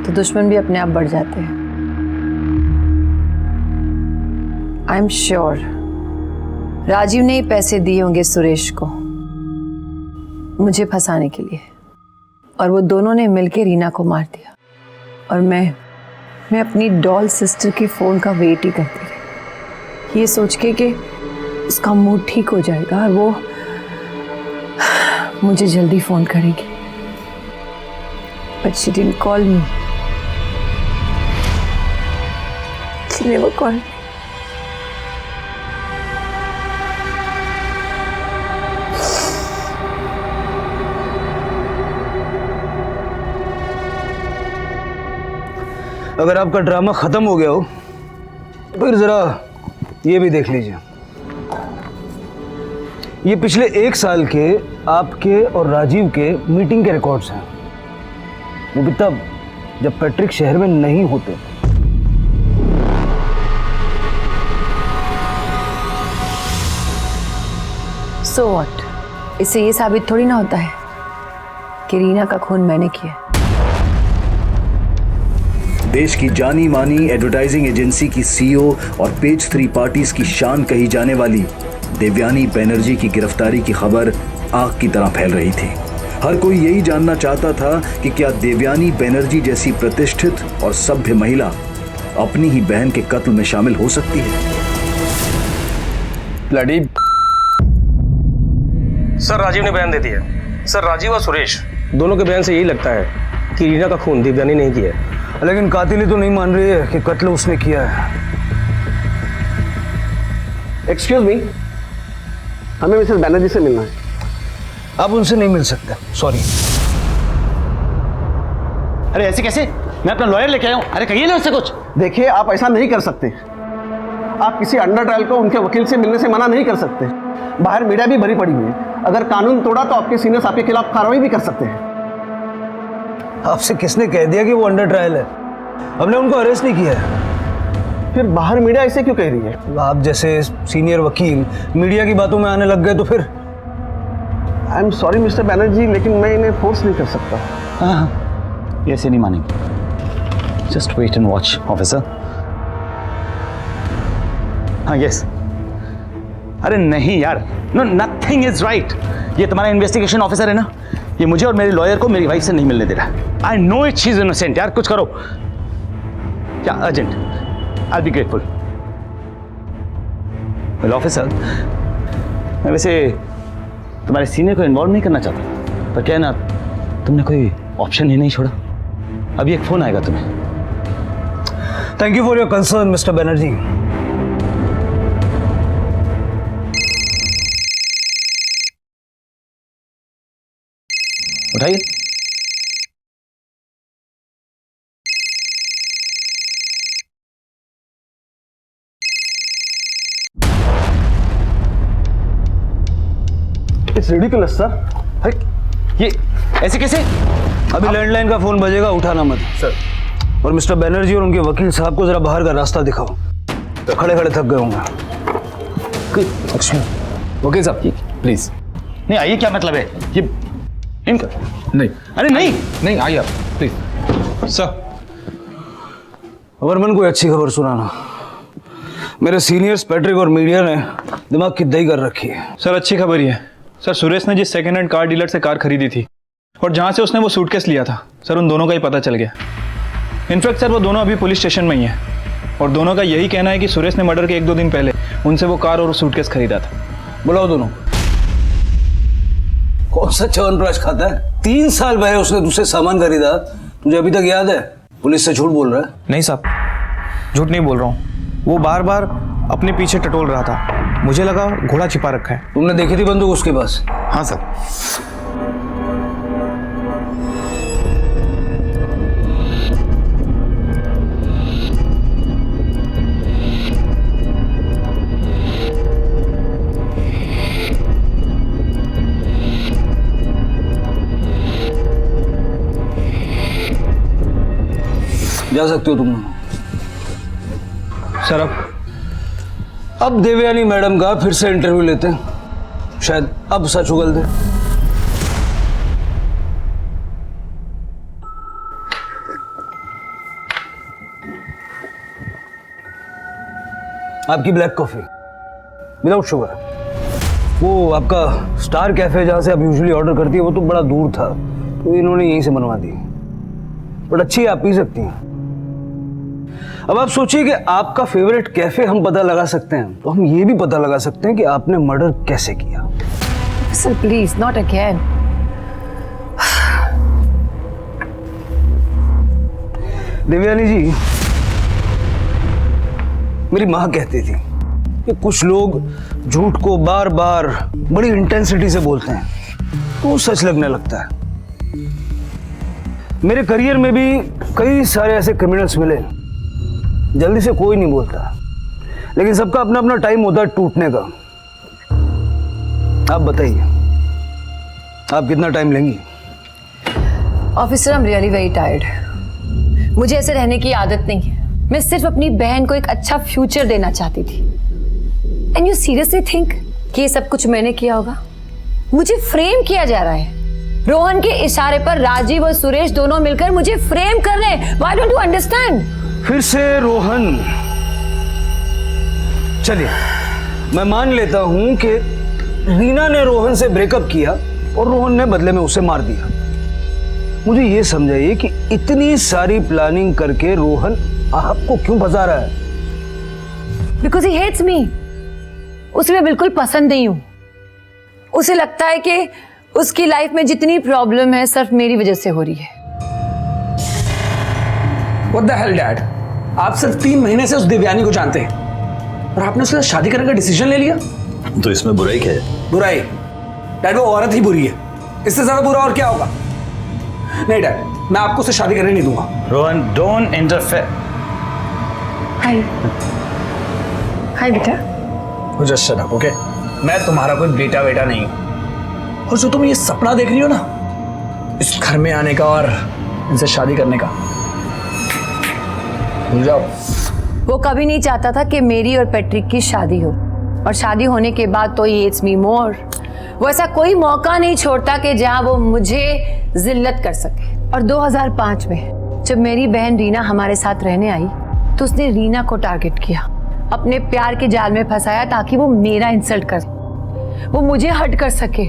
Speaker 2: तो दुश्मन भी अपने आप बढ़ जाते हैं। आई एम श्योर राजीव ने पैसे दिए होंगे सुरेश को मुझे फंसाने के लिए। और वो दोनों ने मिलकर रीना को मार दिया। और मैं अपनी डॉल सिस्टर के फ़ोन का वेट ही करती रही, ये सोच के कि उसका मूड ठीक हो जाएगा और वो मुझे जल्दी फ़ोन करेगी। But she didn't call me. She never called me.
Speaker 21: अगर आपका ड्रामा खत्म हो गया हो फिर जरा ये भी देख लीजिए। ये पिछले 1 साल के आपके और राजीव के मीटिंग के रिकॉर्ड्स हैं, वो भी तब जब पैट्रिक शहर में नहीं होते।
Speaker 2: So what? इससे ये साबित थोड़ी ना होता है कि रीना का खून मैंने किया।
Speaker 1: देश की जानी मानी एडवर्टाइजिंग एजेंसी की सीईओ और पेज 3 पार्टीज की शान कही जाने वाली देवयानी बनर्जी की गिरफ्तारी की खबर आग की तरह फैल रही थी। हर कोई यही जानना चाहता था कि क्या देवयानी बनर्जी जैसी प्रतिष्ठित और सभ्य महिला अपनी ही बहन के कत्ल में शामिल हो सकती है।
Speaker 11: सर राजीव ने बयान दे दिया। सर राजीव और सुरेश दोनों के बयान से यही लगता है कि रीना का खून देवयानी नहीं किया है।
Speaker 21: लेकिन कातिली तो नहीं मान रही है कि कत्ल उसने किया है।
Speaker 16: एक्सक्यूज मी, हमें मिसेस बनर्जी से मिलना है।
Speaker 21: आप उनसे नहीं मिल सकते, सॉरी।
Speaker 17: अरे ऐसे कैसे? मैं अपना लॉयर लेके आया हूँ। अरे कहिए ना उससे कुछ।
Speaker 16: देखिए, आप ऐसा नहीं कर सकते। आप किसी अंडर ट्रायल को उनके वकील से मिलने से मना नहीं कर सकते। बाहर मीडिया भी भरी पड़ी हुई है। अगर कानून तोड़ा तो आपके सीनियर्स आपके खिलाफ कार्रवाई भी कर सकते हैं।
Speaker 21: आपसे किसने कह दिया कि वो अंडर ट्रायल है? हमने उनको अरेस्ट नहीं किया है।
Speaker 16: फिर बाहर मीडिया ऐसे क्यों कह रही है?
Speaker 21: आप जैसे सीनियर वकील मीडिया की बातों में आने लग गए तो फिर?
Speaker 16: I am sorry mister Banerjee, लेकिन मैं इन्हें फोर्स नहीं कर सकता।
Speaker 24: हाँ, ऐसे नहीं मानेंगे। Just wait and watch officer. हाँ यस। अरे नहीं यार, नो नथिंग इज राइट। ये तुम्हारा इन्वेस्टिगेशन ऑफिसर है ना, ये मुझे और मेरे लॉयर को मेरी वाइफ से नहीं मिलने दे रहा। I know it, she is innocent. यार कुछ करो। क्या urgent? I be grateful. Well officer, मैं वैसे तुम्हारे सीनियर को इन्वॉल्व नहीं करना चाहता, पर क्या है ना, तुमने कोई ऑप्शन ही नहीं छोड़ा। अभी एक फोन आएगा तुम्हें।
Speaker 21: Thank you for your concern mister Banerjee.
Speaker 24: उठाइए।
Speaker 16: It's ridiculous sir.
Speaker 24: अरे ये ऐसे कैसे?
Speaker 21: अभी लैंडलाइन का फोन बजेगा, उठाना मत सर। और मिस्टर बनर्जी और उनके वकील साहब को जरा बाहर का रास्ता दिखाओ, तो खड़े खड़े थक गए होंगे।
Speaker 15: वकील साहब प्लीज।
Speaker 24: नहीं आइए, क्या मतलब है ये इनका?
Speaker 15: नहीं,
Speaker 24: अरे नहीं
Speaker 15: नहीं आइए आप प्लीज।
Speaker 21: सर वर्मन को अच्छी खबर सुनाना। मेरे सीनियर्स पैट्रिक और मीडिया ने दिमाग की दही कर रखी है।
Speaker 18: सर अच्छी खबर ही है। सर सुरेश ने जिस सेकेंड हैंड कार डीलर से कार खरीदी थी और जहां से उसने वो सूटकेस लिया था, सर उन दोनों का ही पता चल गया। इनफैक्ट सर वो दोनों अभी पुलिस स्टेशन में ही हैं और दोनों का यही कहना है कि सुरेश ने मर्डर के 1-2 दिन पहले उनसे वो कार और सूटकेस खरीदा था।
Speaker 21: बुलाओ दोनों। कौन सा च्यवनप्राश खाता है? 3 साल पहले उसने दूसरे सामान खरीदा, तुझे अभी तक याद है? पुलिस से झूठ बोल रहा है?
Speaker 18: नहीं साहब, झूठ नहीं बोल रहा हूँ। वो बार बार अपने पीछे टटोल रहा था, मुझे लगा घोड़ा छिपा रखा है।
Speaker 21: तुमने देखी थी बंदूक उसके पास?
Speaker 18: हाँ सर।
Speaker 21: जा सकते हो तुम।
Speaker 18: सर
Speaker 21: अब देवयानी मैडम का फिर से इंटरव्यू लेते हैं, शायद अब सच उगल दे। आपकी ब्लैक कॉफी विदाउट शुगर। वो आपका स्टार कैफे जहां से आप यूजुअली ऑर्डर करती है वो तो बड़ा दूर था, तो इन्होंने यहीं से बनवा दी, बट अच्छी आप पी सकती हैं। अब आप सोचिए कि आपका फेवरेट कैफे हम पता लगा सकते हैं, तो हम ये भी पता लगा सकते हैं कि आपने मर्डर कैसे किया।
Speaker 2: Sir please, not again.
Speaker 21: Devyani ji, मेरी माँ कहती थी कि कुछ लोग झूठ को बार बार बड़ी इंटेंसिटी से बोलते हैं तो वो सच लगने लगता है। मेरे करियर में भी कई सारे ऐसे क्रिमिनल्स मिले, जल्दी से कोई नहीं बोलता, लेकिन सबका अपना अपना टाइम होता है टूटने का। आप बताइए, आप कितना टाइम लेंगी?
Speaker 2: Officer, I am really very tired. मुझे ऐसे रहने की आदत नहीं है। मैं सिर्फ अपनी बहन को एक अच्छा फ्यूचर देना चाहती थी। एंड यू सीरियसली थिंक कि ये सब कुछ मैंने किया होगा? मुझे फ्रेम किया जा रहा है। रोहन के इशारे पर राजीव और सुरेश दोनों मिलकर मुझे फ्रेम कर रहे हैं। Why don't you understand?
Speaker 21: फिर से रोहन। चलिए, मैं मान लेता हूं कि रीना ने रोहन से ब्रेकअप किया और रोहन ने बदले में उसे मार दिया। मुझे ये समझाइए कि इतनी सारी प्लानिंग करके रोहन आपको क्यों फंसा रहा है?
Speaker 2: Because he hates me. उसे मैं बिल्कुल पसंद नहीं हूं। उसे लगता है कि उसकी लाइफ में जितनी प्रॉब्लम है सिर्फ मेरी वजह से हो रही है।
Speaker 6: What the hell, Dad? आप सिर्फ 3 महीने से उस देवयानी को जानते हैं और आपने उसके साथ शादी करने का डिसीजन ले लिया।
Speaker 8: तो इसमें बुराई क्या है?
Speaker 6: बुराई? डैड, वो औरत ही बुरी है। इससे ज्यादा बुरा और क्या होगा? नहीं डैड, मैं आपको उससे शादी करने नहीं दूंगा।
Speaker 24: Rohan, don't interfere.
Speaker 2: हाय हाय बेटा।
Speaker 6: Just shut up, okay? मैं तुम्हारा कोई बेटा बेटा नहीं हूं। और जो तुम ये सपना देख रही हो ना, इस घर में आने का और इनसे शादी करने का, भूल जाओ।
Speaker 2: वो कभी नहीं चाहता था कि मेरी और पैट्रिक की शादी हो, और शादी होने के बाद तो ही हेट्स मी मोर। वो ऐसा कोई मौका नहीं छोड़ता कि जहां वो मुझे जिल्लत कर सके। और 2005 में जब मेरी बहन रीना हमारे साथ रहने आई तो उसने रीना को टारगेट किया, अपने प्यार के जाल में फंसाया ताकि वो मेरा इंसल्ट कर, वो मुझे हर्ट कर सके।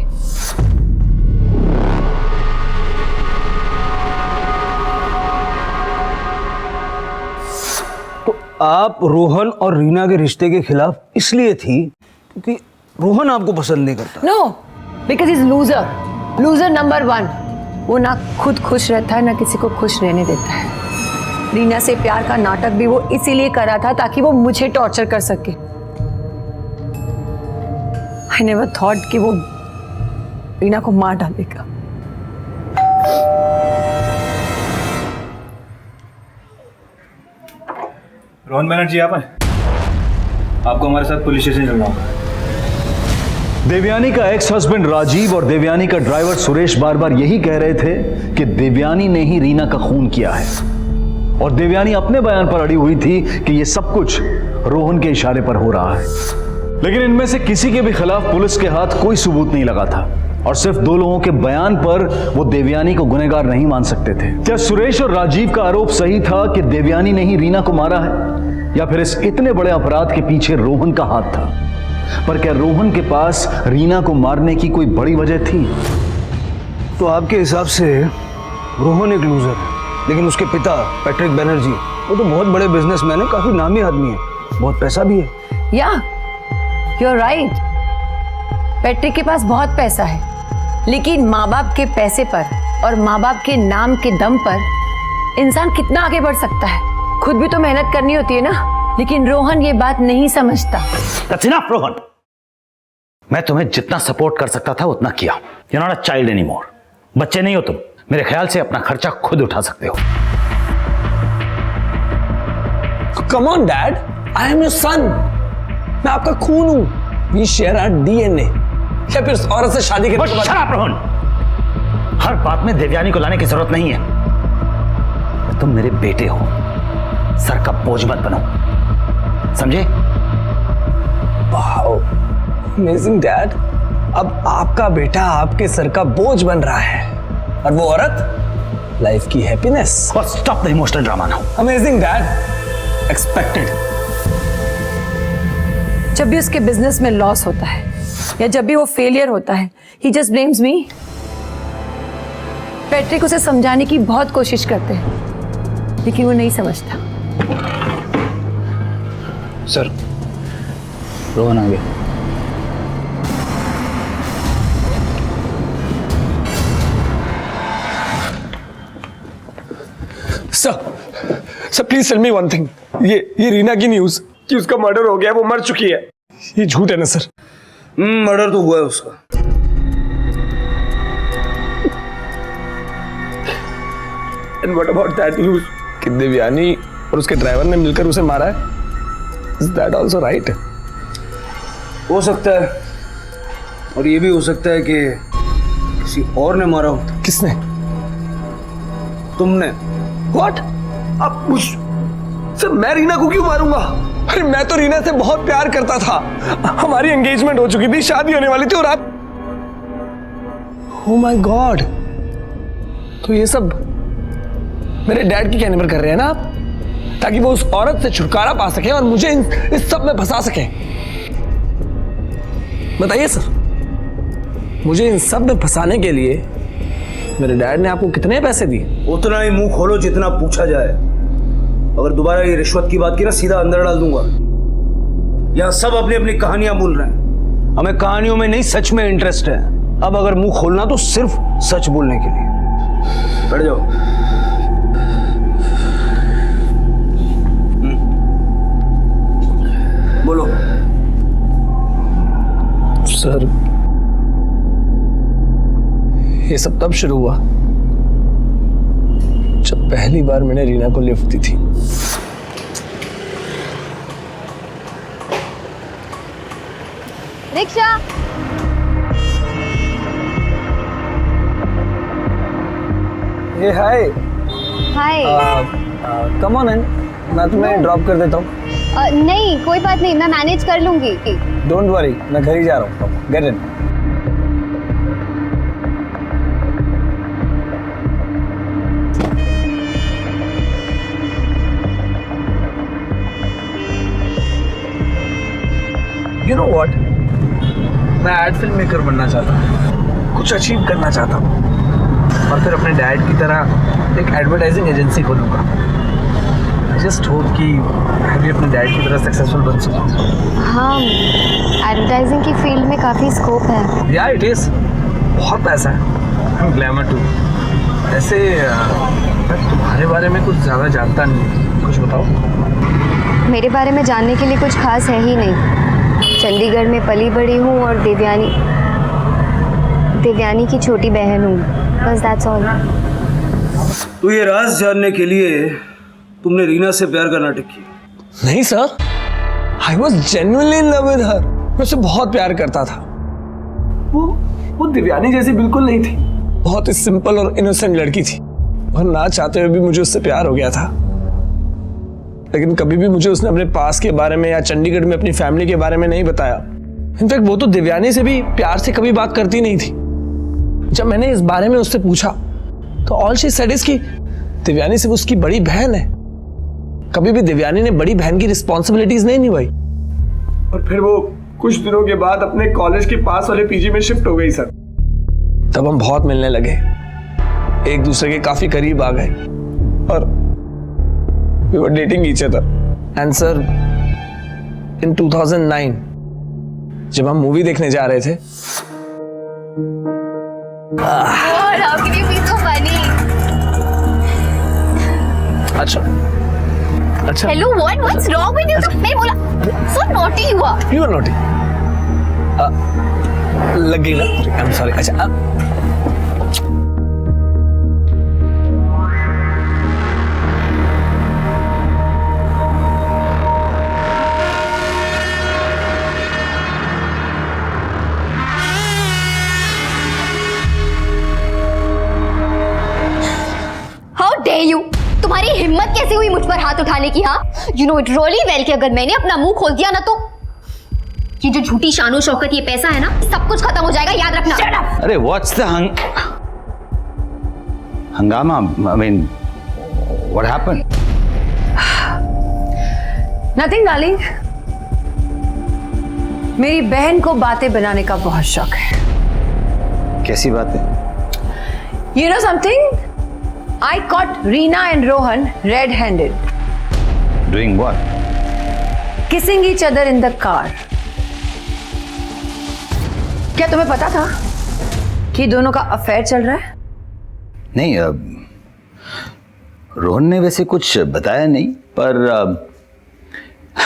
Speaker 21: तो आप रोहन और रीना के रिश्ते के खिलाफ इसलिए थी क्योंकि रोहन आपको पसंद नहीं करता?
Speaker 2: No, because is loser, loser number 1। वो ना खुद खुश रहता है ना किसी को खुश रहने देता है। रीना से प्यार का नाटक भी वो इसीलिए कर रहा था ताकि वो मुझे टॉर्चर कर सके। आई नेवर थॉट कि वो रीना को मार डालेगा।
Speaker 18: रोहन बनर्जी, आप हैं? आपको हमारे साथ पुलिस स्टेशन चलना होगा।
Speaker 1: देवयानी का एक्स हस्बैंड राजीव और देवयानी का ड्राइवर सुरेश बार बार यही कह रहे थे कि देवयानी ने ही रीना का खून किया है, और देवयानी अपने बयान पर अड़ी हुई थी कि यह सब कुछ रोहन के इशारे पर हो रहा है। लेकिन इनमें से किसी के भी खिलाफ पुलिस के हाथ कोई सबूत नहीं लगा था, और सिर्फ 2 लोगों के बयान पर वो देवयानी को गुनहगार नहीं मान सकते थे। क्या सुरेश और राजीव का आरोप सही था कि देवयानी ने ही रीना को मारा है, या फिर इस इतने बड़े अपराध के पीछे रोहन का हाथ था? पर क्या रोहन के पास रीना को मारने की कोई बड़ी वजह थी?
Speaker 21: तो आपके हिसाब से रोहन एक लूजर है, लेकिन उसके पिता पैट्रिक बनर्जी वो तो बहुत बड़े बिजनेसमैन है, काफी नामी आदमी है, बहुत पैसा भी है।
Speaker 2: या यू आर राइट, पैट्रिक के पास बहुत पैसा है, लेकिन माँ बाप के पैसे पर और माँ बाप के नाम के दम पर इंसान कितना आगे बढ़ सकता है? खुद भी तो मेहनत करनी होती है ना। लेकिन रोहन ये बात नहीं समझता।
Speaker 24: That's enough, Rohan. मैं तुम्हें जितना सपोर्ट कर सकता था उतना किया। You're not a child anymore। बच्चे नहीं हो तुम। मेरे ख्याल से अपना खर्चा खुद उठा सकते हो।
Speaker 6: Come on, Dad, I am your son। मैं आपका खून हूं। We share our DNA। या फिर उस औरत से शादी करने के बाद?
Speaker 24: Shut up, Rohan. हर बात में देवयानी को लाने की जरूरत नहीं है। तुम मेरे बेटे हो, सर का बोझ मत बनो, समझे?
Speaker 6: Wow, amazing dad. अब आपका बेटा आपके सर का बोझ बन रहा है, और वो औरत लाइफ की happiness.
Speaker 24: Stop the emotional drama now.
Speaker 6: Amazing dad, expected.
Speaker 2: जब भी उसके बिजनेस में लॉस होता है या जब भी वो फेलियर होता है, ही जस्ट ब्लेम्स मी। पैट्रिक उसे समझाने की बहुत कोशिश करते हैं लेकिन वो नहीं समझता।
Speaker 6: सर, रोहन आ गया।
Speaker 10: Sir please tell me one thing, ये रीना की न्यूज कि उसका मर्डर हो गया, वो मर चुकी है, ये झूठ है ना सर?
Speaker 21: मर्डर तो हुआ है उसका।
Speaker 10: And what about that news कि देवयानी और उसके ड्राइवर ने मिलकर उसे मारा है? Is that also right?
Speaker 21: हो सकता है, और ये भी हो सकता है कि किसी और ने मारा हो।
Speaker 10: किसने?
Speaker 21: तुमने।
Speaker 10: व्हाट? अब मुझ सर, मैं रीना को क्यों मारूंगा? अरे मैं तो रीना से बहुत प्यार करता था, हमारी एंगेजमेंट हो चुकी थी, शादी होने वाली थी, और आप ओह माय गॉड, तो ये सब मेरे डैड की कहने पर कर रहे हैं ना आप, ताकि वो उस औरत से छुटकारा पा सके और मुझे इस सब में फंसा सके। बताइए सर, मुझे इन सब में फंसाने के लिए मेरे डैड ने आपको कितने पैसे दिए?
Speaker 21: उतना ही मुंह खोलो जितना पूछा जाए। अगर दोबारा ये रिश्वत की बात की ना, सीधा अंदर डाल दूंगा। यहाँ सब अपनी अपनी कहानियां बोल रहे हैं, हमें कहानियों में नहीं सच में इंटरेस्ट है। अब अगर मुंह खोलना तो सिर्फ सच बोलने के लिए। बैठ जाओ। बोलो।
Speaker 10: सर, ये सब तब शुरू हुआ जब पहली बार मैंने रीना को लिफ्ट दी थी।
Speaker 7: रिक्शा।
Speaker 21: ये हाय।
Speaker 7: हाय।
Speaker 21: कम ऑन इन, मैं तुम्हें ड्रॉप कर देता हूँ।
Speaker 7: नहीं कोई बात नहीं, मैं मैनेज कर लूंगी।
Speaker 21: डोंट वरी, मैं घर ही जा रहा हूँ। Get in.
Speaker 10: You know what, मैं एड फिल्म मेकर बनना चाहता हूँ, कुछ अचीव करना चाहता हूँ, और फिर अपने डैड की तरह एक एडवर्टाइजिंग एजेंसी खोलूंगा। आई जस्ट होप कि मैं भी अपने डैड की तरह सक्सेसफुल बन सकूँ।
Speaker 7: हाँ, एडवर्टाइजिंग की फील्ड में काफ़ी स्कोप है।
Speaker 10: या इट इज़, बहुत पैसा है, ग्लैमर टू। ऐसे मैं तुम्हारे बारे में कुछ ज़्यादा जानता नहीं, कुछ बताओ।
Speaker 7: मेरे बारे में जानने के लिए कुछ खास है ही नहीं। चंडीगढ़ में पली बड़ी हूँ और देवयानी की छोटी बहन हूँ, बस दैट्स ऑल।
Speaker 21: तो ये राज जानने के लिए तुमने रीना से प्यार का नाटक किया?
Speaker 10: नहीं sir, I was genuinely in love with her. मैं उसे बहुत प्यार करता था। वो देवयानी जैसी बिल्कुल नहीं थी, बहुत ही सिंपल और इनोसेंट लड़की थी, और ना चाहते हुए भी मुझे उससे प्यार हो गया था। लेकिन कभी भी मुझे उसने अपने पास के बारे में या चंडीगढ़ में अपनी फैमिली के बारे में नहीं बताया। इनफैक्ट वो तो देवयानी से भी प्यार से कभी बात करती नहीं थी। जब मैंने इस बारे में उससे पूछा तो ऑल शी सेड इज कि देवयानी सिर्फ उसकी बड़ी बहन है। कभी भी देवयानी ने बड़ी बहन की रिस्पॉन्सिबिलिटीज नहीं निभाई। और फिर वो कुछ दिनों के बाद अपने कॉलेज के पास वाले पीजी में शिफ्ट हो गई सर। तब हम बहुत मिलने लगे, एक दूसरे के काफी करीब आ गए, और we were dating each other. And sir, in 2009, जब हम मूवी देखने जा रहे थे,
Speaker 7: How can you be so funny?
Speaker 10: अच्छा।
Speaker 7: Hello, what's wrong with you? मैं बोला, so naughty you are.
Speaker 10: You are naughty. लग गई ना? I'm sorry. अच्छा।
Speaker 7: तुम्हारी हिम्मत कैसे हुई मुझ पर हाथ उठाने की? हाँ, you know it really well कि अगर मैंने अपना मुंह खोल दिया ना तो ये जो झूठी शानो शौकत ये पैसा है ना, सब कुछ खत्म हो जाएगा, याद रखना।
Speaker 24: अरे व्हाट्स द हंगामा? I mean what happened?
Speaker 2: Nothing darling, मेरी बहन को बातें बनाने का बहुत शौक है।
Speaker 24: कैसी बात है?
Speaker 2: You know something? I caught Reena and Rohan red-handed.
Speaker 24: Doing what?
Speaker 2: Kissing each other in the car. क्या तुम्हें पता था कि दोनों का अफेयर चल रहा है?
Speaker 24: नहीं, रोहन ने वैसे कुछ बताया नहीं, पर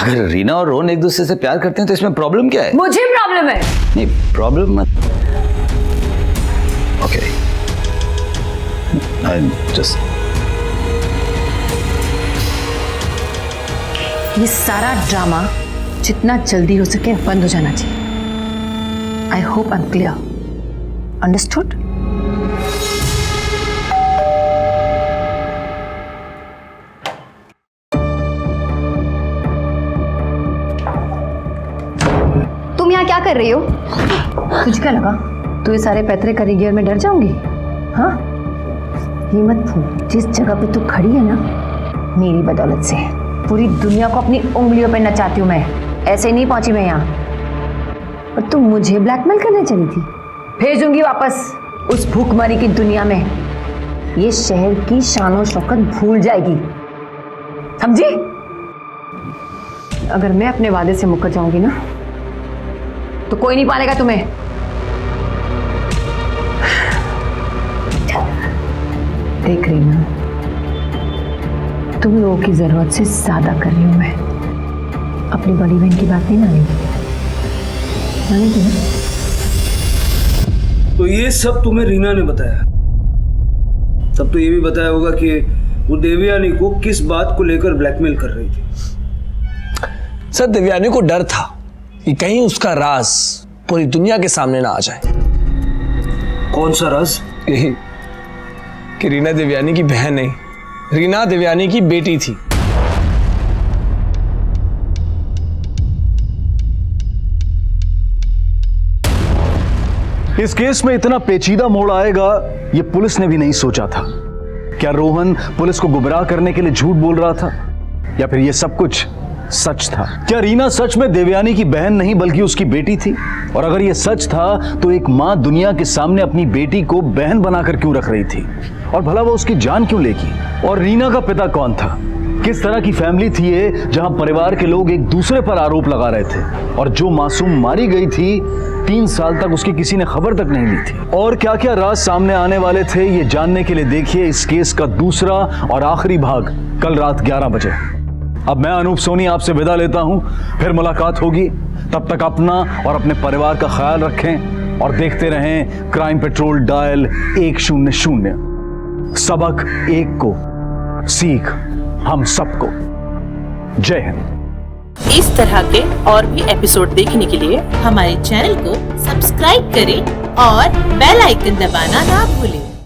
Speaker 24: अगर रीना और रोहन एक दूसरे से प्यार करते हैं तो इसमें प्रॉब्लम क्या है?
Speaker 2: मुझे प्रॉब्लम है।
Speaker 24: नहीं, प्रॉब्लम मत। ओके, आई जस्ट
Speaker 2: ये सारा ड्रामा जितना जल्दी हो सके बंद हो जाना चाहिए। I hope I'm clear. Understood?
Speaker 7: तुम यहाँ क्या कर रही हो?
Speaker 2: तुझे क्या लगा तू ये सारे पैतरे करेगी और मैं डर जाऊंगी? हाँ, ये मत भूल जिस जगह पे तू खड़ी है ना, मेरी बदौलत से पूरी दुनिया को अपनी उंगलियों पे नचाती हूँ मैं। ऐसे नहीं पहुंची मैं यहाँ। और तुम मुझे ब्लैकमेल करने चली थी। भेजूंगी वापस उस भूखमरी की दुनिया में। ये शहर की शान और शौकत भूल जाएगी, समझी? अगर मैं अपने वादे से मुकर जाऊंगी ना तो कोई नहीं पालेगा तुम्हें। देख रही ना, तुम लोगों की जरूरत से ज्यादा कर रही हूं मैं। अपनी बड़ी बहन की बात नहीं मानेगी, मानेगी ना?
Speaker 21: तो ये सब तुम्हें रीना ने बताया? तब तो ये भी बताया होगा कि वो देवयानी को किस बात को लेकर ब्लैकमेल कर रही थी।
Speaker 10: सर, देवयानी को डर था कि कहीं उसका राज पूरी दुनिया के सामने ना आ जाए।
Speaker 21: कौन सा राज?
Speaker 10: यही कि रीना देवयानी की बहन नहीं, रीना देवयानी की बेटी थी।
Speaker 1: इस केस में इतना पेचीदा मोड़ आएगा ये पुलिस ने भी नहीं सोचा था। क्या रोहन पुलिस को गुमराह करने के लिए झूठ बोल रहा था, या फिर ये सब कुछ सच था? क्या रीना सच में देवयानी की बहन नहीं बल्कि उसकी बेटी थी? और अगर ये सच था तो एक माँ दुनिया के सामने अपनी बेटी को बहन बनाकर क्यों रख रही थी? और भला वो उसकी जान क्यों लेगी? और रीना का पिता कौन था? किस तरह की फैमिली थी ये जहां परिवार के लोग एक दूसरे पर आरोप लगा रहे थे? और जो मासूम मारी गई थी 3 साल तक उसकी किसी ने खबर तक नहीं ली थी। और क्या क्या राज सामने आने वाले थे ये जानने के लिए देखिए इस केस का दूसरा और आखिरी भाग कल रात 11 बजे। अब मैं अनूप सोनी आपसे विदा लेता हूं, फिर मुलाकात होगी। तब तक अपना और अपने परिवार का ख्याल रखें और देखते रहें क्राइम पेट्रोल डायल 100। सबक एक को, सीख हम सबको। जय हिंद।
Speaker 12: इस तरह के और भी एपिसोड देखने के लिए हमारे चैनल को सब्सक्राइब करें और बेल आइकन दबाना ना भूलें।